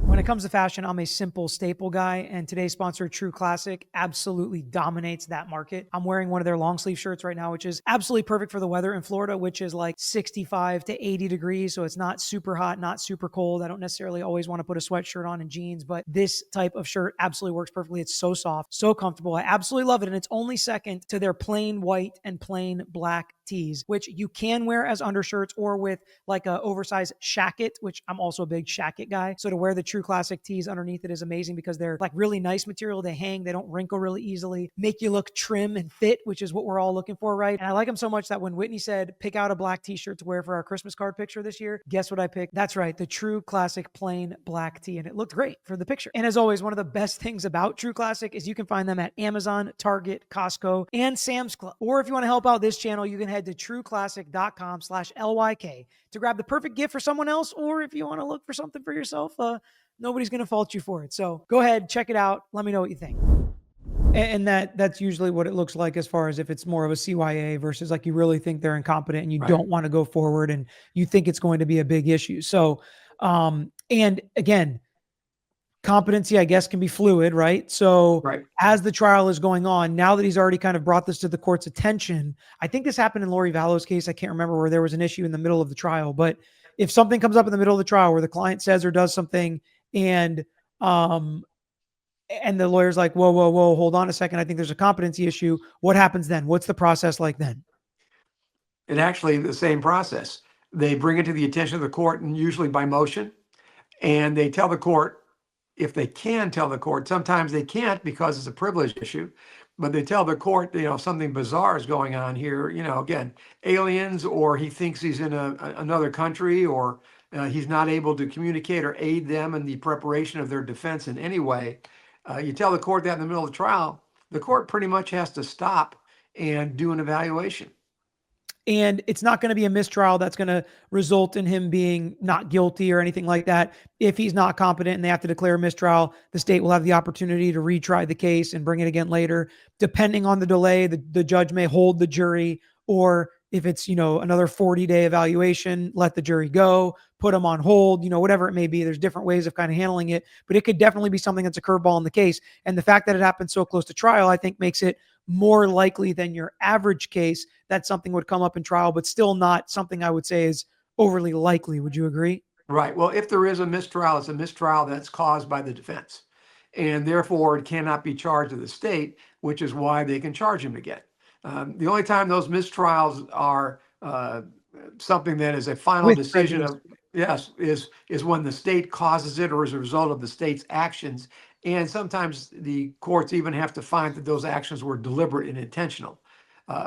When it comes to fashion, I'm a simple staple guy, and today's sponsor, True Classic, absolutely dominates that market. I'm wearing one of their long sleeve shirts right now, which is absolutely perfect for the weather in Florida, which is like 65 to 80 degrees. So it's not super hot, not super cold. I don't necessarily always want to put a sweatshirt on and jeans, but this type of shirt absolutely works perfectly. It's so soft, so comfortable. I absolutely love it. And it's only second to their plain white and plain black tees, which you can wear as undershirts or with like a oversized shacket, which I'm also a big shacket guy. So to wear the True Classic tees underneath it is amazing because they're like really nice material. They hang, they don't wrinkle really easily, make you look trim and fit, which is what we're all looking for, right? And I like them so much that when Whitney said, pick out a black t-shirt to wear for our Christmas card picture this year, guess what I picked? That's right, the True Classic plain black tee. And it looked great for the picture. And as always, one of the best things about True Classic is you can find them at Amazon, Target, Costco, and Sam's Club. Or if you want to help out this channel, you can head to trueclassic.com/LYK to grab the perfect gift for someone else. Or if you want to look for something for yourself, nobody's going to fault you for it. So go ahead, check it out. Let me know what you think. And that's usually what it looks like as far as if it's more of a CYA versus like you really think they're incompetent and you don't want to go forward and you think it's going to be a big issue. So, and again, competency, I guess, can be fluid, right? So as the trial is going on, now that he's already kind of brought this to the court's attention, I think this happened in Lori Vallow's case. I can't remember where there was an issue in the middle of the trial, but if something comes up in the middle of the trial where the client says or does something and the lawyer's like, whoa, hold on a second. I think there's a competency issue. What happens then? What's the process like then? It's actually the same process. They bring it to the attention of the court, and usually by motion, and they tell the court, if they can tell the court, sometimes they can't because it's a privilege issue, but they tell the court, something bizarre is going on here, again, aliens, or he thinks he's in another country, or he's not able to communicate or aid them in the preparation of their defense in any way. You tell the court that in the middle of the trial, the court pretty much has to stop and do an evaluation. And it's not going to be a mistrial that's going to result in him being not guilty or anything like that. If he's not competent and they have to declare a mistrial, the state will have the opportunity to retry the case and bring it again later. Depending on the delay, the judge may hold the jury, or if it's, another 40-day evaluation, let the jury go, put them on hold, whatever it may be. There's different ways of kind of handling it, but it could definitely be something that's a curveball in the case. And the fact that it happened so close to trial, I think makes it more likely than your average case that something would come up in trial, but still not something I would say is overly likely. Would you agree? Right. Well, if there is a mistrial, it's a mistrial that's caused by the defense, and therefore it cannot be charged to the state, which is why they can charge him again. The only time those mistrials are something that is a final decision of, yes, is when the state causes it or as a result of the state's actions. And sometimes the courts even have to find that those actions were deliberate and intentional.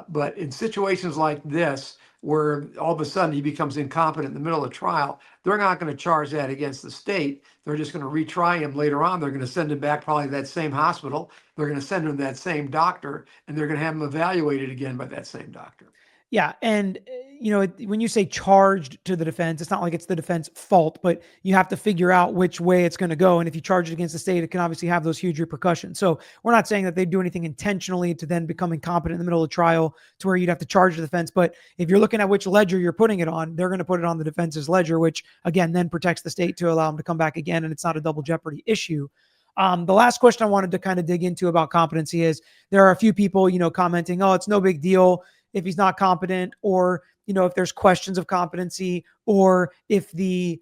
But in situations like this, where all of a sudden he becomes incompetent in the middle of trial, they're not going to charge that against the state. They're just going to retry him later on. They're going to send him back probably to that same hospital. They're going to send him to that same doctor, and they're going to have him evaluated again by that same doctor. Yeah. And, when you say charged to the defense, it's not like it's the defense fault, but you have to figure out which way it's going to go. And if you charge it against the state, it can obviously have those huge repercussions. So we're not saying that they do anything intentionally to then become incompetent in the middle of trial to where you'd have to charge the defense. But if you're looking at which ledger you're putting it on, they're going to put it on the defense's ledger, which again, then protects the state to allow them to come back again. And it's not a double jeopardy issue. The last question I wanted to kind of dig into about competency is there are a few people, commenting, oh, it's no big deal if he's not competent, or, if there's questions of competency, or if the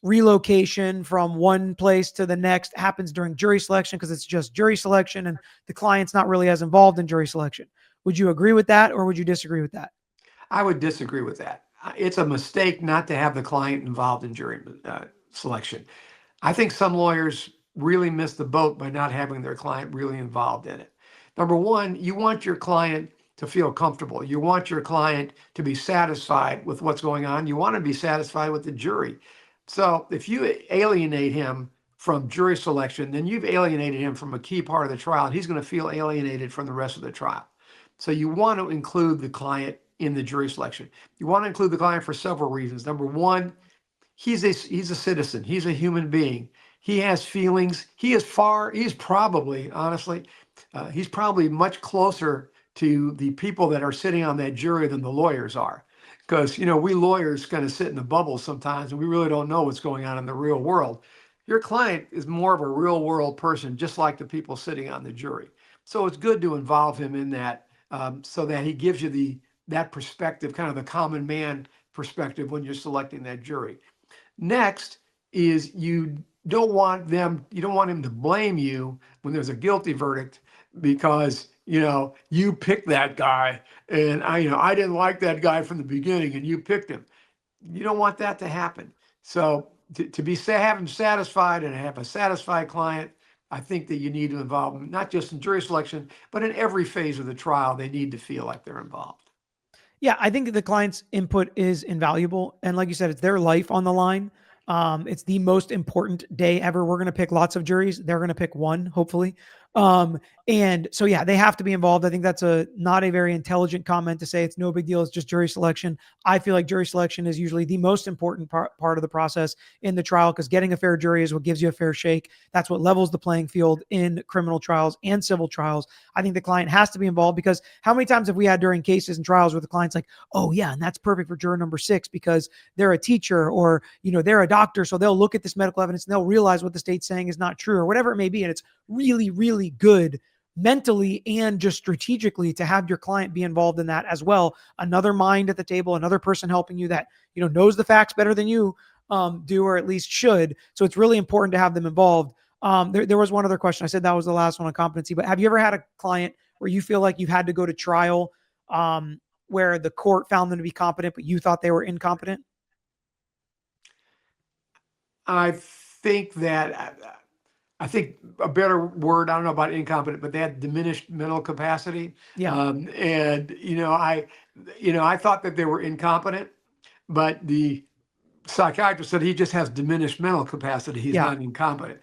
relocation from one place to the next happens during jury selection because it's just jury selection and the client's not really as involved in jury selection. Would you agree with that, or would you disagree with that? I would disagree with that. It's a mistake not to have the client involved in jury selection. I think some lawyers really miss the boat by not having their client really involved in it. Number one, you want your client to feel comfortable. You want your client to be satisfied with what's going on. You want to be satisfied with the jury. So if you alienate him from jury selection, then you've alienated him from a key part of the trial, and he's going to feel alienated from the rest of the trial. So you want to include the client in the jury selection. You want to include the client for several reasons. Number one, he's a citizen. He's a human being. He has feelings. He's probably, honestly, he's probably much closer to the people that are sitting on that jury than the lawyers are. Because, we lawyers kind of sit in the bubble sometimes and we really don't know what's going on in the real world. Your client is more of a real world person, just like the people sitting on the jury. So it's good to involve him in that, so that he gives you that perspective, kind of the common man perspective when you're selecting that jury. Next is you don't want him to blame you when there's a guilty verdict because, you picked that guy and I didn't like that guy from the beginning and you picked him. You don't want that to happen. So have him satisfied and have a satisfied client, I think that you need to involve them, not just in jury selection, but in every phase of the trial. They need to feel like they're involved. Yeah, I think the client's input is invaluable. And like you said, it's their life on the line. It's the most important day ever. We're going to pick lots of juries. They're going to pick one, hopefully. And so, yeah, they have to be involved. I think that's not a very intelligent comment to say it's no big deal. It's just jury selection. I feel like jury selection is usually the most important part of the process in the trial, because getting a fair jury is what gives you a fair shake. That's what levels the playing field in criminal trials and civil trials. I think the client has to be involved, because how many times have we had during cases and trials where the client's like, oh yeah, and that's perfect for juror number 6 because they're a teacher or, they're a doctor. So they'll look at this medical evidence and they'll realize what the state's saying is not true or whatever it may be. And it's really, really good mentally and just strategically to have your client be involved in that as well. Another mind at the table, another person helping you that, knows the facts better than you do, or at least should. So it's really important to have them involved. There was one other question. I said that was the last one on competency, but have you ever had a client where you feel like you had to go to trial where the court found them to be competent, but you thought they were incompetent? I think a better word, I don't know about incompetent, but they had diminished mental capacity. Yeah. And I thought that they were incompetent, but the psychiatrist said he just has diminished mental capacity. He's not incompetent.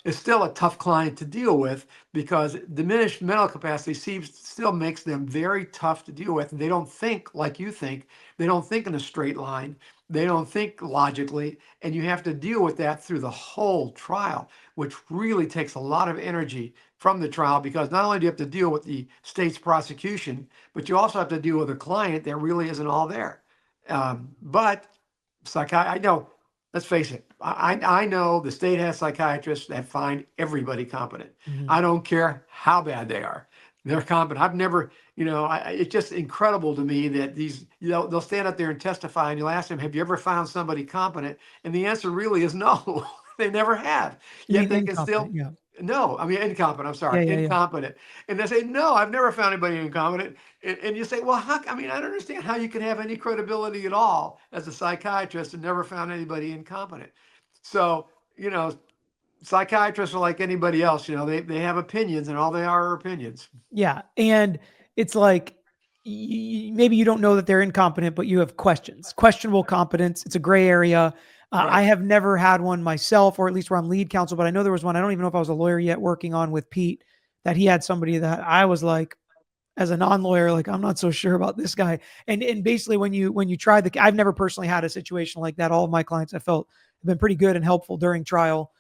It's still a tough client to deal with because diminished mental capacity still makes them very tough to deal with. They don't think like you think. They don't think in a straight line. They don't think logically, and you have to deal with that through the whole trial, which really takes a lot of energy from the trial, because not only do you have to deal with the state's prosecution, but you also have to deal with a client that really isn't all there. But I know, let's face it, I know the state has psychiatrists that find everybody competent. Mhm. I don't care how bad they are. They're competent. I've never, it's just incredible to me that they'll stand up there and testify and you'll ask them, have you ever found somebody competent? And the answer really is no, they never have. Yet they can still, no, I mean, incompetent, I'm sorry, incompetent. And they say, no, I've never found anybody incompetent. And you say, well, I don't understand how you can have any credibility at all as a psychiatrist and never found anybody incompetent. So, psychiatrists are like anybody else, they have opinions and all they are opinions. Yeah. And it's like, maybe you don't know that they're incompetent, but you have questionable competence. It's a gray area. Right. I have never had one myself, or at least where I'm lead counsel, but I know there was one. I don't even know if I was a lawyer yet working on with Pete, that he had somebody that I was like, as a non-lawyer, like, I'm not so sure about this guy. And basically when you try I've never personally had a situation like that. All of my clients I felt have been pretty good and helpful during trial.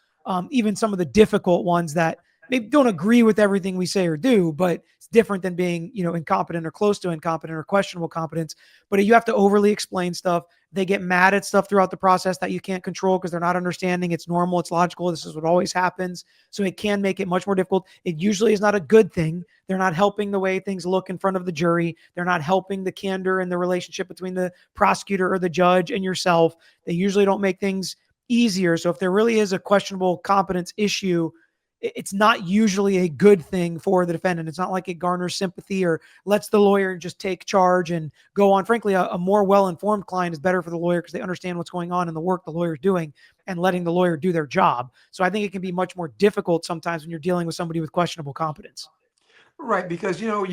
Even some of the difficult ones that maybe don't agree with everything we say or do, but it's different than being, incompetent or close to incompetent or questionable competence. But you have to overly explain stuff. They get mad at stuff throughout the process that you can't control because they're not understanding. It's normal. It's logical. This is what always happens. So it can make it much more difficult. It usually is not a good thing. They're not helping the way things look in front of the jury. They're not helping the candor and the relationship between the prosecutor or the judge and yourself. They usually don't make things easier. So if there really is a questionable competence issue, it's not usually a good thing for the defendant. It's not like it garners sympathy or lets the lawyer just take charge and go on. Frankly, a more well-informed client is better for the lawyer because they understand what's going on in the work the lawyer is doing and letting the lawyer do their job. So I think it can be much more difficult sometimes when you're dealing with somebody with questionable competence. Right, because you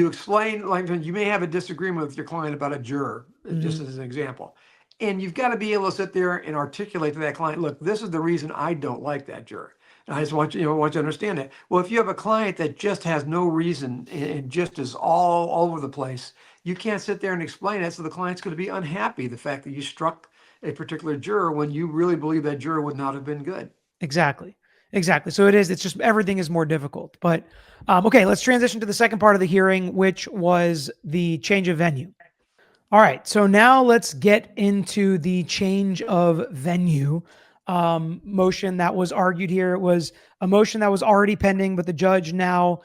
explain, like, you may have a disagreement with your client about a juror, just as an example. And you've got to be able to sit there and articulate to that client, look, this is the reason I don't like that juror. And I just want you, want you to understand that. Well, if you have a client that just has no reason and just is all over the place, you can't sit there and explain it. So the client's going to be unhappy the fact that you struck a particular juror when you really believe that juror would not have been good. Exactly. Exactly. So it is, it's just everything is more difficult. But okay, let's transition to the second part of the hearing, which was the change of venue. All right. So now let's get into the change of venue motion that was argued here. It was a motion that was already pending, but the judge now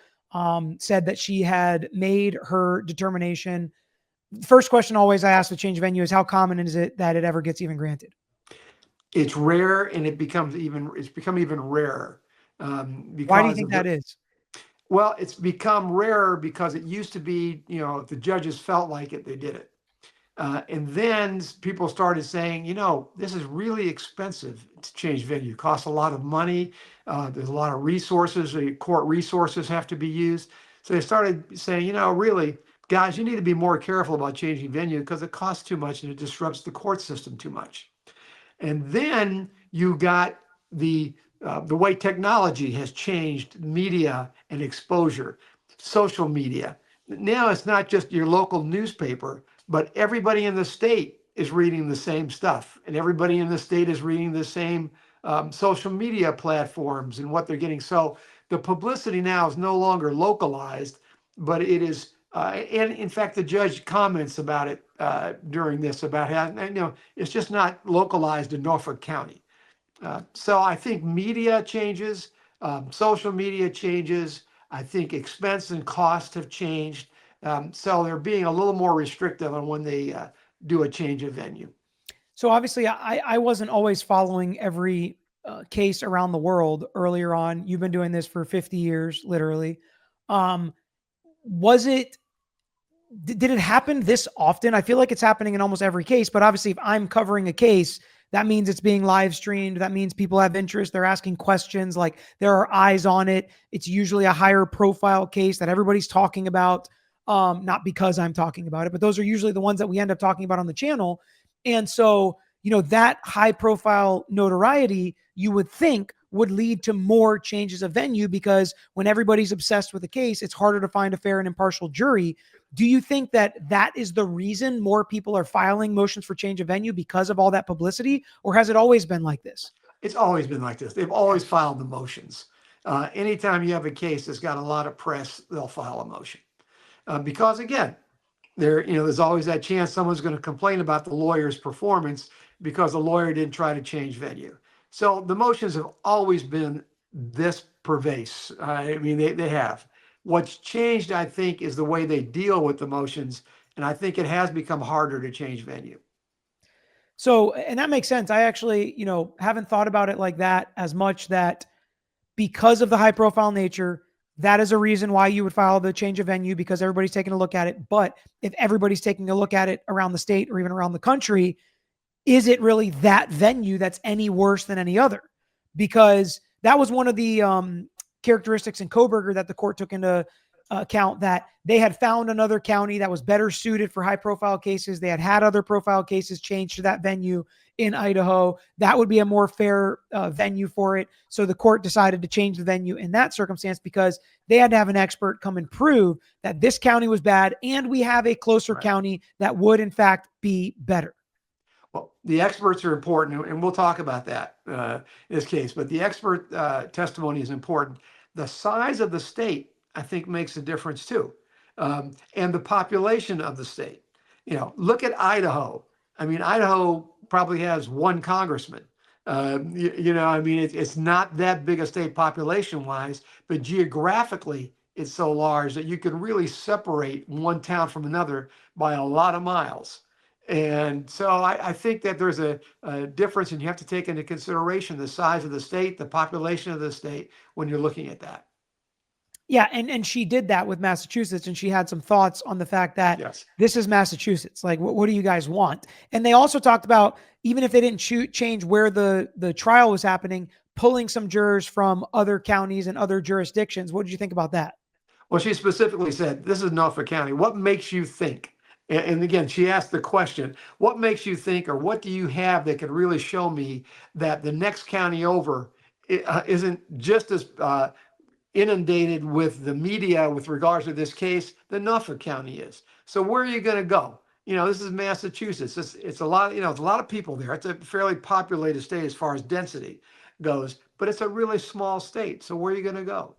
said that she had made her determination. First question always I ask with change of venue is how common is it that it ever gets even granted? It's rare, and it's become even rarer Why do you because think of that the, is? well, it's become rarer because it used to be, if the judges felt like it, they did it. And then people started saying, this is really expensive to change venue. It costs a lot of money. There's a lot of resources. The court resources have to be used. So they started saying, really, guys, you need to be more careful about changing venue because it costs too much and it disrupts the court system too much. And then you got the way technology has changed media and exposure, social media. Now it's not just your local newspaper, but everybody in the state is reading the same stuff, and everybody in the state is reading the same social media platforms and what they're getting. So the publicity now is no longer localized, but it is. And in fact, the judge comments about it during this about how it's just not localized in Norfolk County. So I think media changes, social media changes. I think expense and cost have changed. So they're being a little more restrictive on when they do a change of venue. So obviously, I wasn't always following every case around the world earlier on. You've been doing this for 50 years, literally. Um, was it? Did it happen this often? I feel like it's happening in almost every case. But obviously, if I'm covering a case, that means it's being live streamed. That means people have interest. They're asking questions. Like there are eyes on it. It's usually a higher profile case that everybody's talking about. Not because I'm talking about it, but those are usually the ones that we end up talking about on the channel. And so, that high profile notoriety you would think would lead to more changes of venue because when everybody's obsessed with a case, it's harder to find a fair and impartial jury. Do you think that that is the reason more people are filing motions for change of venue because of all that publicity, or has it always been like this? It's always been like this. They've always filed the motions. Anytime you have a case that's got a lot of press, they'll file a motion. Because again, there's always that chance someone's going to complain about the lawyer's performance because the lawyer didn't try to change venue. So the motions have always been this pervasive. I mean, they have. What's changed, I think, is the way they deal with the motions, and I think it has become harder to change venue. So, and that makes sense. I actually, haven't thought about it like that as much that because of the high profile nature, that is a reason why you would file the change of venue because everybody's taking a look at it. But if everybody's taking a look at it around the state or even around the country, is it really that venue that's any worse than any other? Because that was one of the characteristics in Koberger that the court took into account, that they had found another county that was better suited for high profile cases. They had other profile cases changed to that venue in Idaho. That would be a more fair venue for it. So the court decided to change the venue in that circumstance because they had to have an expert come and prove that this county was bad and we have a closer county that would in fact be better. Well, the experts are important, and we'll talk about that in this case, but the expert testimony is important. The size of the state, I think, makes a difference too. And the population of the state. Look at Idaho. I mean, Idaho probably has one congressman. It's not that big a state population-wise, but geographically, it's so large that you can really separate one town from another by a lot of miles. And so I think that there's a difference, and you have to take into consideration the size of the state, the population of the state when you're looking at that. Yeah, and she did that with Massachusetts, and she had some thoughts on the fact that Yes. This is Massachusetts. Like, what do you guys want? And they also talked about, even if they didn't change where the trial was happening, pulling some jurors from other counties and other jurisdictions. What did you think about that? Well, she specifically said, this is Norfolk County. What makes you think? And again, she asked the question, what makes you think, or what do you have that could really show me that the next county over isn't just as inundated with the media with regards to this case than Norfolk County is. So where are you going to go? This is Massachusetts. It's a lot, it's a lot of people there. It's a fairly populated state as far as density goes, but it's a really small state. So where are you going to go?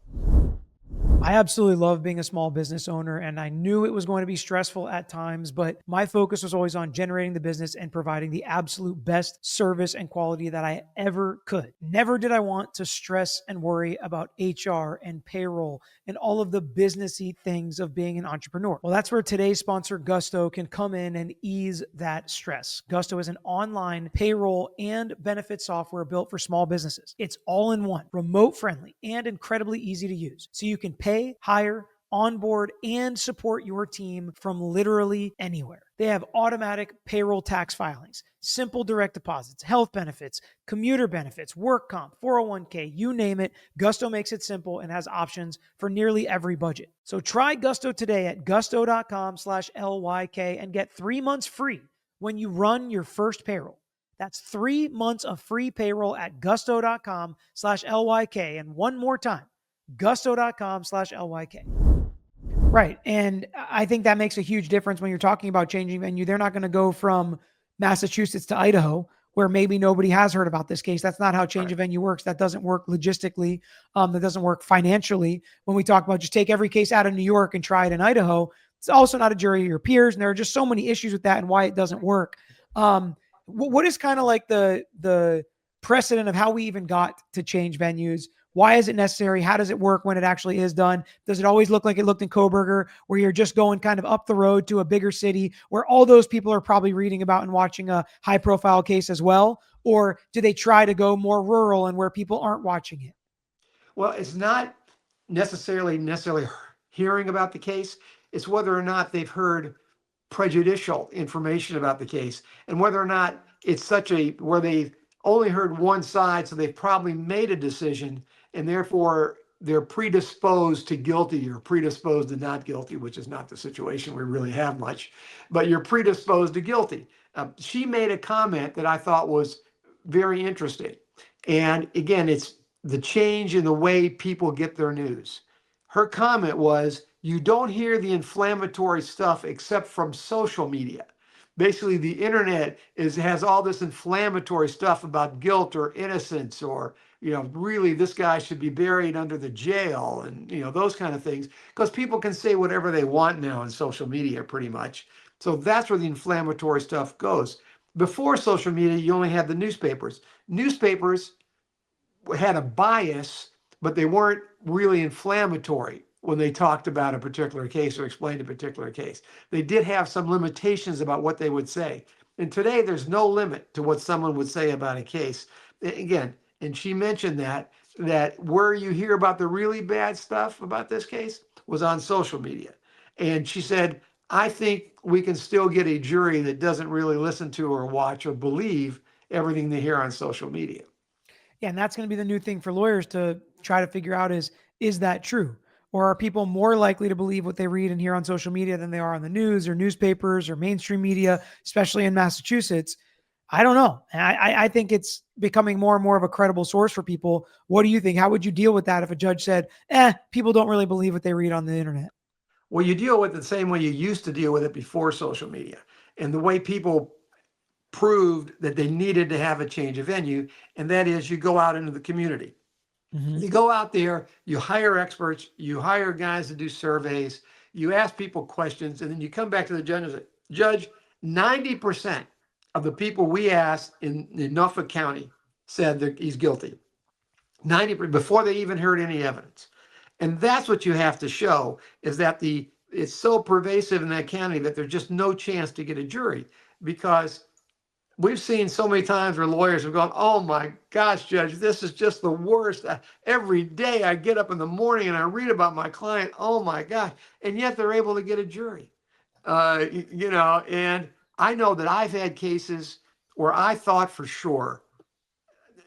I absolutely love being a small business owner, and I knew it was going to be stressful at times, but my focus was always on generating the business and providing the absolute best service and quality that I ever could. Never did I want to stress and worry about HR and payroll and all of the businessy things of being an entrepreneur. Well, that's where today's sponsor, Gusto, can come in and ease that stress. Gusto is an online payroll and benefit software built for small businesses. It's all in one, remote friendly, and incredibly easy to use. So you can pay, hire, onboard, and support your team from literally anywhere. They have automatic payroll tax filings, simple direct deposits, health benefits, commuter benefits, work comp, 401k, you name it. Gusto makes it simple and has options for nearly every budget. So try Gusto today at gusto.com/LYK and get 3 months free when you run your first payroll. That's 3 months of free payroll at gusto.com/LYK. And one more time, gusto.com/LYK. Right. And I think that makes a huge difference when you're talking about changing venue. They're not going to go from Massachusetts to Idaho, where maybe nobody has heard about this case. That's not how change of venue works. That doesn't work logistically. That doesn't work financially. When we talk about just take every case out of New York and try it in Idaho, it's also not a jury of your peers. And there are just so many issues with that and why it doesn't work. What is kind of like the precedent of how we even got to change venues? Why is it necessary? How does it work when it actually is done? Does it always look like it looked in Coburger, where you're just going kind of up the road to a bigger city where all those people are probably reading about and watching a high profile case as well? Or do they try to go more rural and where people aren't watching it? Well, it's not necessarily hearing about the case. It's whether or not they've heard prejudicial information about the case, and whether or not it's where they only heard one side, so they've probably made a decision, and therefore they're predisposed to guilty or predisposed to not guilty, which is not the situation we really have much, but you're predisposed to guilty. She made a comment that I thought was very interesting. And again, it's the change in the way people get their news. Her comment was, you don't hear the inflammatory stuff except from social media. Basically, the internet has all this inflammatory stuff about guilt or innocence, or really this guy should be buried under the jail, and those kind of things, because people can say whatever they want now on social media pretty much. So that's where the inflammatory stuff goes. Before social media, you only had the newspapers. Newspapers had a bias, but they weren't really inflammatory when they talked about a particular case or explained a particular case. They did have some limitations about what they would say. And today there's no limit to what someone would say about a case. Again, and she mentioned that where you hear about the really bad stuff about this case was on social media. And she said, I think we can still get a jury that doesn't really listen to or watch or believe everything they hear on social media. Yeah, and that's going to be the new thing for lawyers to try to figure out is that true? Or are people more likely to believe what they read and hear on social media than they are on the news or newspapers or mainstream media, especially in Massachusetts? I don't know. I think it's becoming more and more of a credible source for people. What do you think? How would you deal with that if a judge said, people don't really believe what they read on the internet? Well, you deal with it the same way you used to deal with it before social media. And the way people proved that they needed to have a change of venue, and that is you go out into the community. Mm-hmm. You go out there, you hire experts, you hire guys to do surveys, you ask people questions, and then you come back to the judge and say, Judge, 90% of the people we asked in Norfolk County said that he's guilty. 90% before they even heard any evidence. And that's what you have to show, is that it's so pervasive in that county that there's just no chance to get a jury, because we've seen so many times where lawyers have gone, oh my gosh, Judge, this is just the worst. Every day I get up in the morning and I read about my client. Oh my gosh. And yet they're able to get a jury. And I know that I've had cases where I thought for sure,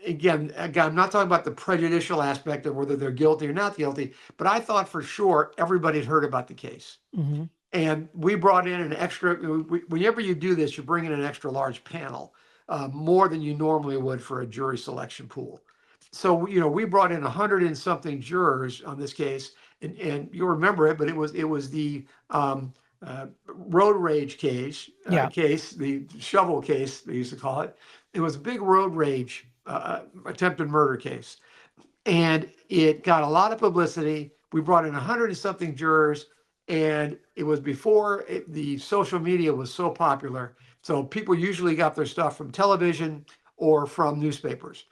again, I'm not talking about the prejudicial aspect of whether they're guilty or not guilty, but I thought for sure everybody had heard about the case. Mm-hmm. And we brought in an extra, whenever you do this, you bring in an extra large panel, more than you normally would for a jury selection pool. So, we brought in 100 and something jurors on this case, and you'll remember it, but it was the road rage Yeah. case, the shovel case, they used to call it. It was a big road rage attempted murder case. And it got a lot of publicity. We brought in 100 and something jurors, and it was before the social media was so popular. So people usually got their stuff from television or from newspapers.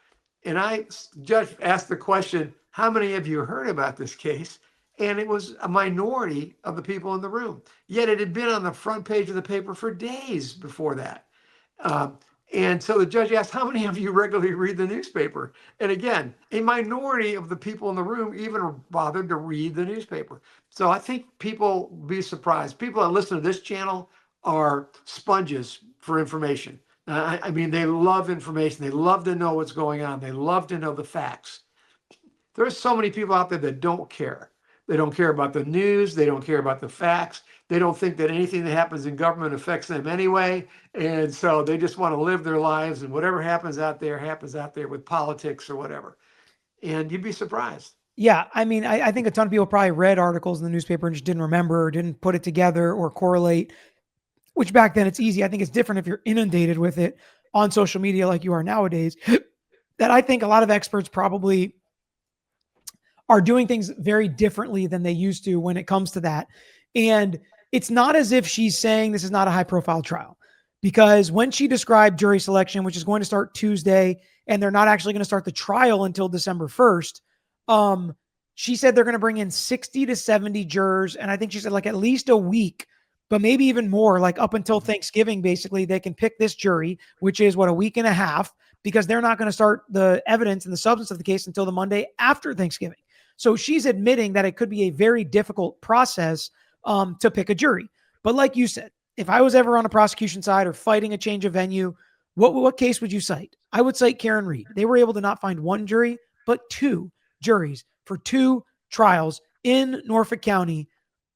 And judge asked the question, how many of you heard about this case? And it was a minority of the people in the room. Yet it had been on the front page of the paper for days before that. Um, and so the judge asked, how many of you regularly read the newspaper? And again, a minority of the people in the room even bothered to read the newspaper. So I think people be surprised. People that listen to this channel are sponges for information. I mean, they love information. They love to know what's going on. They love to know the facts. There's so many people out there that don't care. They don't care about the news. They don't care about the facts. They don't think that anything that happens in government affects them anyway. And so they just want to live their lives, and whatever happens out there with politics or whatever. And you'd be surprised. Yeah. I mean, I think a ton of people probably read articles in the newspaper and just didn't remember or didn't put it together or correlate, which back then it's easy. I think it's different if you're inundated with it on social media like you are nowadays. That I think a lot of experts probably are doing things very differently than they used to when it comes to that. And it's not as if she's saying this is not a high profile trial, because when she described jury selection, which is going to start Tuesday, and they're not actually going to start the trial until December 1st, she said they're going to bring in 60 to 70 jurors. And I think she said like at least a week, but maybe even more, like up until Thanksgiving, basically, they can pick this jury, which is what, a week and a half, because they're not going to start the evidence and the substance of the case until the Monday after Thanksgiving. So she's admitting that it could be a very difficult process to pick a jury. But like you said, if I was ever on a prosecution side or fighting a change of venue, what case would you cite? I would cite Karen Reed. They were able to not find one jury, but two juries for two trials in Norfolk County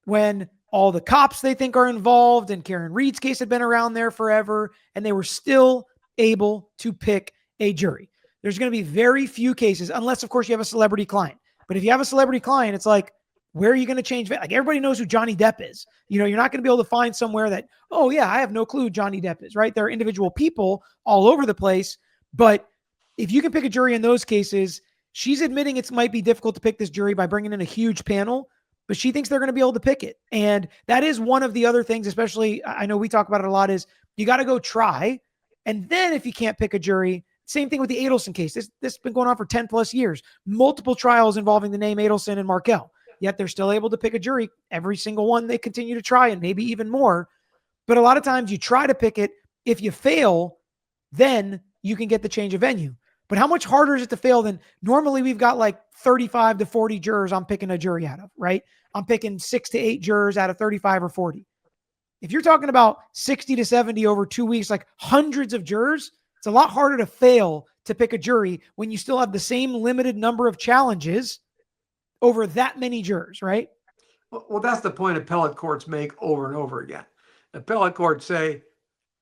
when all the cops they think are involved and Karen Reed's case had been around there forever, and they were still able to pick a jury. There's going to be very few cases, unless, of course, you have a celebrity client. But if you have a celebrity client, it's like, where are you going to change? Like, everybody knows who Johnny Depp is. You're not going to be able to find somewhere that, oh yeah, I have no clue who Johnny Depp is, right? There are individual people all over the place. But if you can pick a jury in those cases, she's admitting it might be difficult to pick this jury by bringing in a huge panel, but she thinks they're going to be able to pick it. And that is one of the other things, especially, I know we talk about it a lot, is you got to go try. And then if you can't pick a jury, same thing with the Adelson case. This has been going on for 10 plus years. Multiple trials involving the name Adelson and Markell. Yet they're still able to pick a jury. Every single one they continue to try, and maybe even more. But a lot of times you try to pick it. If you fail, then you can get the change of venue. But how much harder is it to fail than normally we've got like 35 to 40 jurors I'm picking a jury out of, right? I'm picking 6 to 8 jurors out of 35 or 40. If you're talking about 60 to 70 over 2 weeks, like hundreds of jurors, it's a lot harder to fail to pick a jury when you still have the same limited number of challenges over that many jurors, right? Well, that's the point appellate courts make over and over again. Appellate courts say,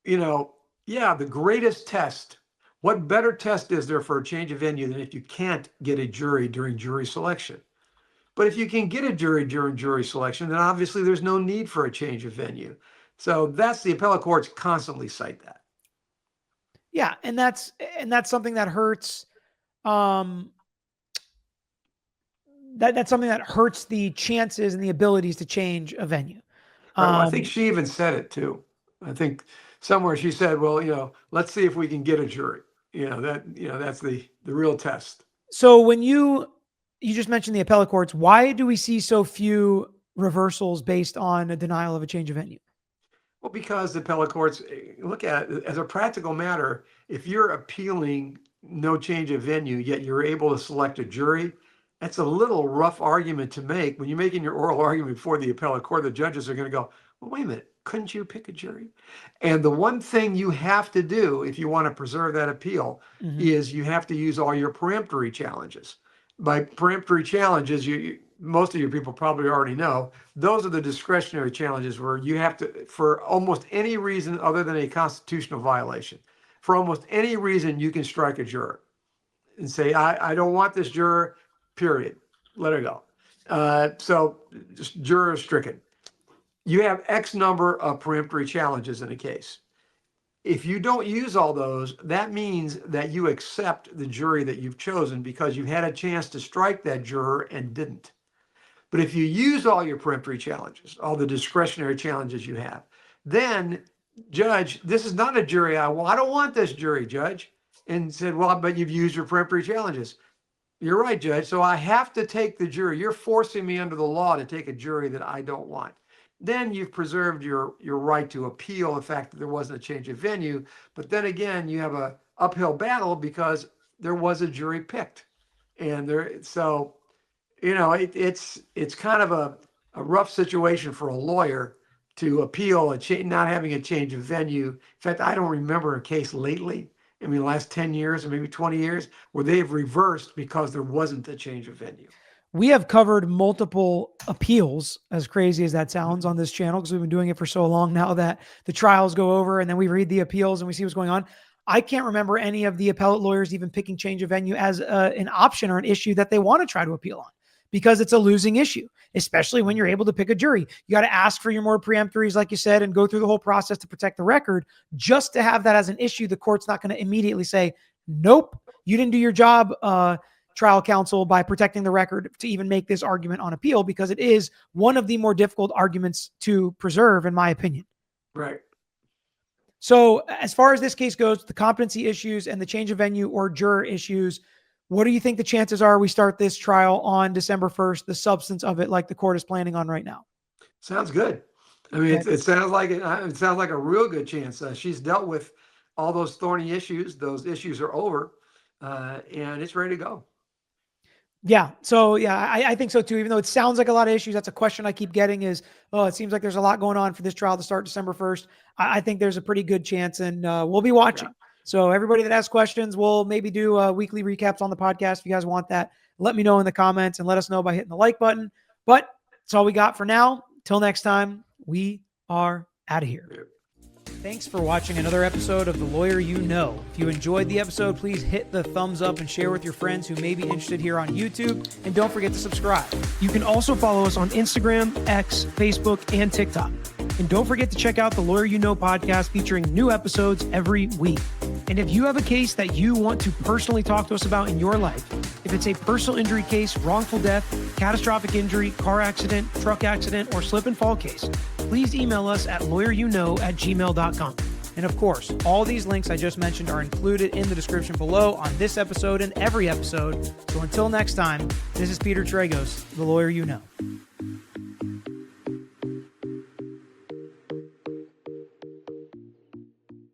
yeah, the greatest test, what better test is there for a change of venue than if you can't get a jury during jury selection? But if you can get a jury during jury selection, then obviously there's no need for a change of venue. So that's the appellate courts constantly cite that. Yeah, and that's something that hurts. That's something that hurts the chances and the abilities to change a venue. Right, well, I think she even said it too. I think somewhere she said, well, let's see if we can get a jury. That's the real test. So when you just mentioned the appellate courts, why do we see so few reversals based on a denial of a change of venue? Well, because the appellate courts look at it as a practical matter. If you're appealing no change of venue, yet you're able to select a jury, that's a little rough argument to make. When you're making your oral argument before the appellate court, the judges are going to go, well, wait a minute, couldn't you pick a jury? And the one thing you have to do if you want to preserve that appeal is you have to use all your peremptory challenges. By peremptory challenges, most of your people probably already know, those are the discretionary challenges where you have to, for almost any reason other than a constitutional violation, for almost any reason you can strike a juror. and say, I don't want this juror, period. Let her go. So just juror stricken. You have X number of peremptory challenges in a case. If you don't use all those, that means that you accept the jury that you've chosen because you had a chance to strike that juror and didn't. But if you use all your peremptory challenges, all the discretionary challenges you have, then judge, this is not a jury I want. I don't want this jury, judge. And said, well, but you've used your peremptory challenges. You're right, judge. So I have to take the jury. You're forcing me under the law to take a jury that I don't want. Then you've preserved your right to appeal the fact that there wasn't a change of venue. But then again, you have a uphill battle because there was a jury picked. And so it's kind of a rough situation for a lawyer to appeal not having a change of venue. In fact, I don't remember a case lately, I mean, the last 10 years or maybe 20 years, where they've reversed because there wasn't a change of venue. We have covered multiple appeals, as crazy as that sounds, on this channel because we've been doing it for so long now that the trials go over and then we read the appeals and we see what's going on. I can't remember any of the appellate lawyers even picking change of venue as an option or an issue that they want to try to appeal on, because it's a losing issue, especially when you're able to pick a jury. You got to ask for your more preemptories, like you said, and go through the whole process to protect the record. Just to have that as an issue, the court's not going to immediately say, nope, you didn't do your job, trial counsel, by protecting the record to even make this argument on appeal, because it is one of the more difficult arguments to preserve, in my opinion. Right. So as far as this case goes, the competency issues and the change of venue or juror issues, what do you think the chances are we start this trial on December 1st, the substance of it, like the court is planning on right now? Sounds good. I mean, it sounds like a real good chance. She's dealt with all those thorny issues. Those issues are over, and it's ready to go. Yeah. So yeah, I think so too. Even though it sounds like a lot of issues, that's a question I keep getting is, oh, it seems like there's a lot going on for this trial to start December 1st. I think there's a pretty good chance, and we'll be watching. Yeah. So everybody that has questions, we'll maybe do weekly recaps on the podcast. If you guys want that, let me know in the comments and let us know by hitting the like button. But that's all we got for now. Till next time, we are out of here. Yeah. Thanks for watching another episode of The Lawyer You Know. If you enjoyed the episode, please hit the thumbs up and share with your friends who may be interested here on YouTube. And don't forget to subscribe. You can also follow us on Instagram, X, Facebook, and TikTok. And don't forget to check out the Lawyer You Know podcast featuring new episodes every week. And if you have a case that you want to personally talk to us about in your life, if it's a personal injury case, wrongful death, catastrophic injury, car accident, truck accident, or slip and fall case, please email us at lawyeryouknow@gmail.com. And of course, all these links I just mentioned are included in the description below on this episode and every episode. So until next time, this is Peter Tragos, The Lawyer You Know.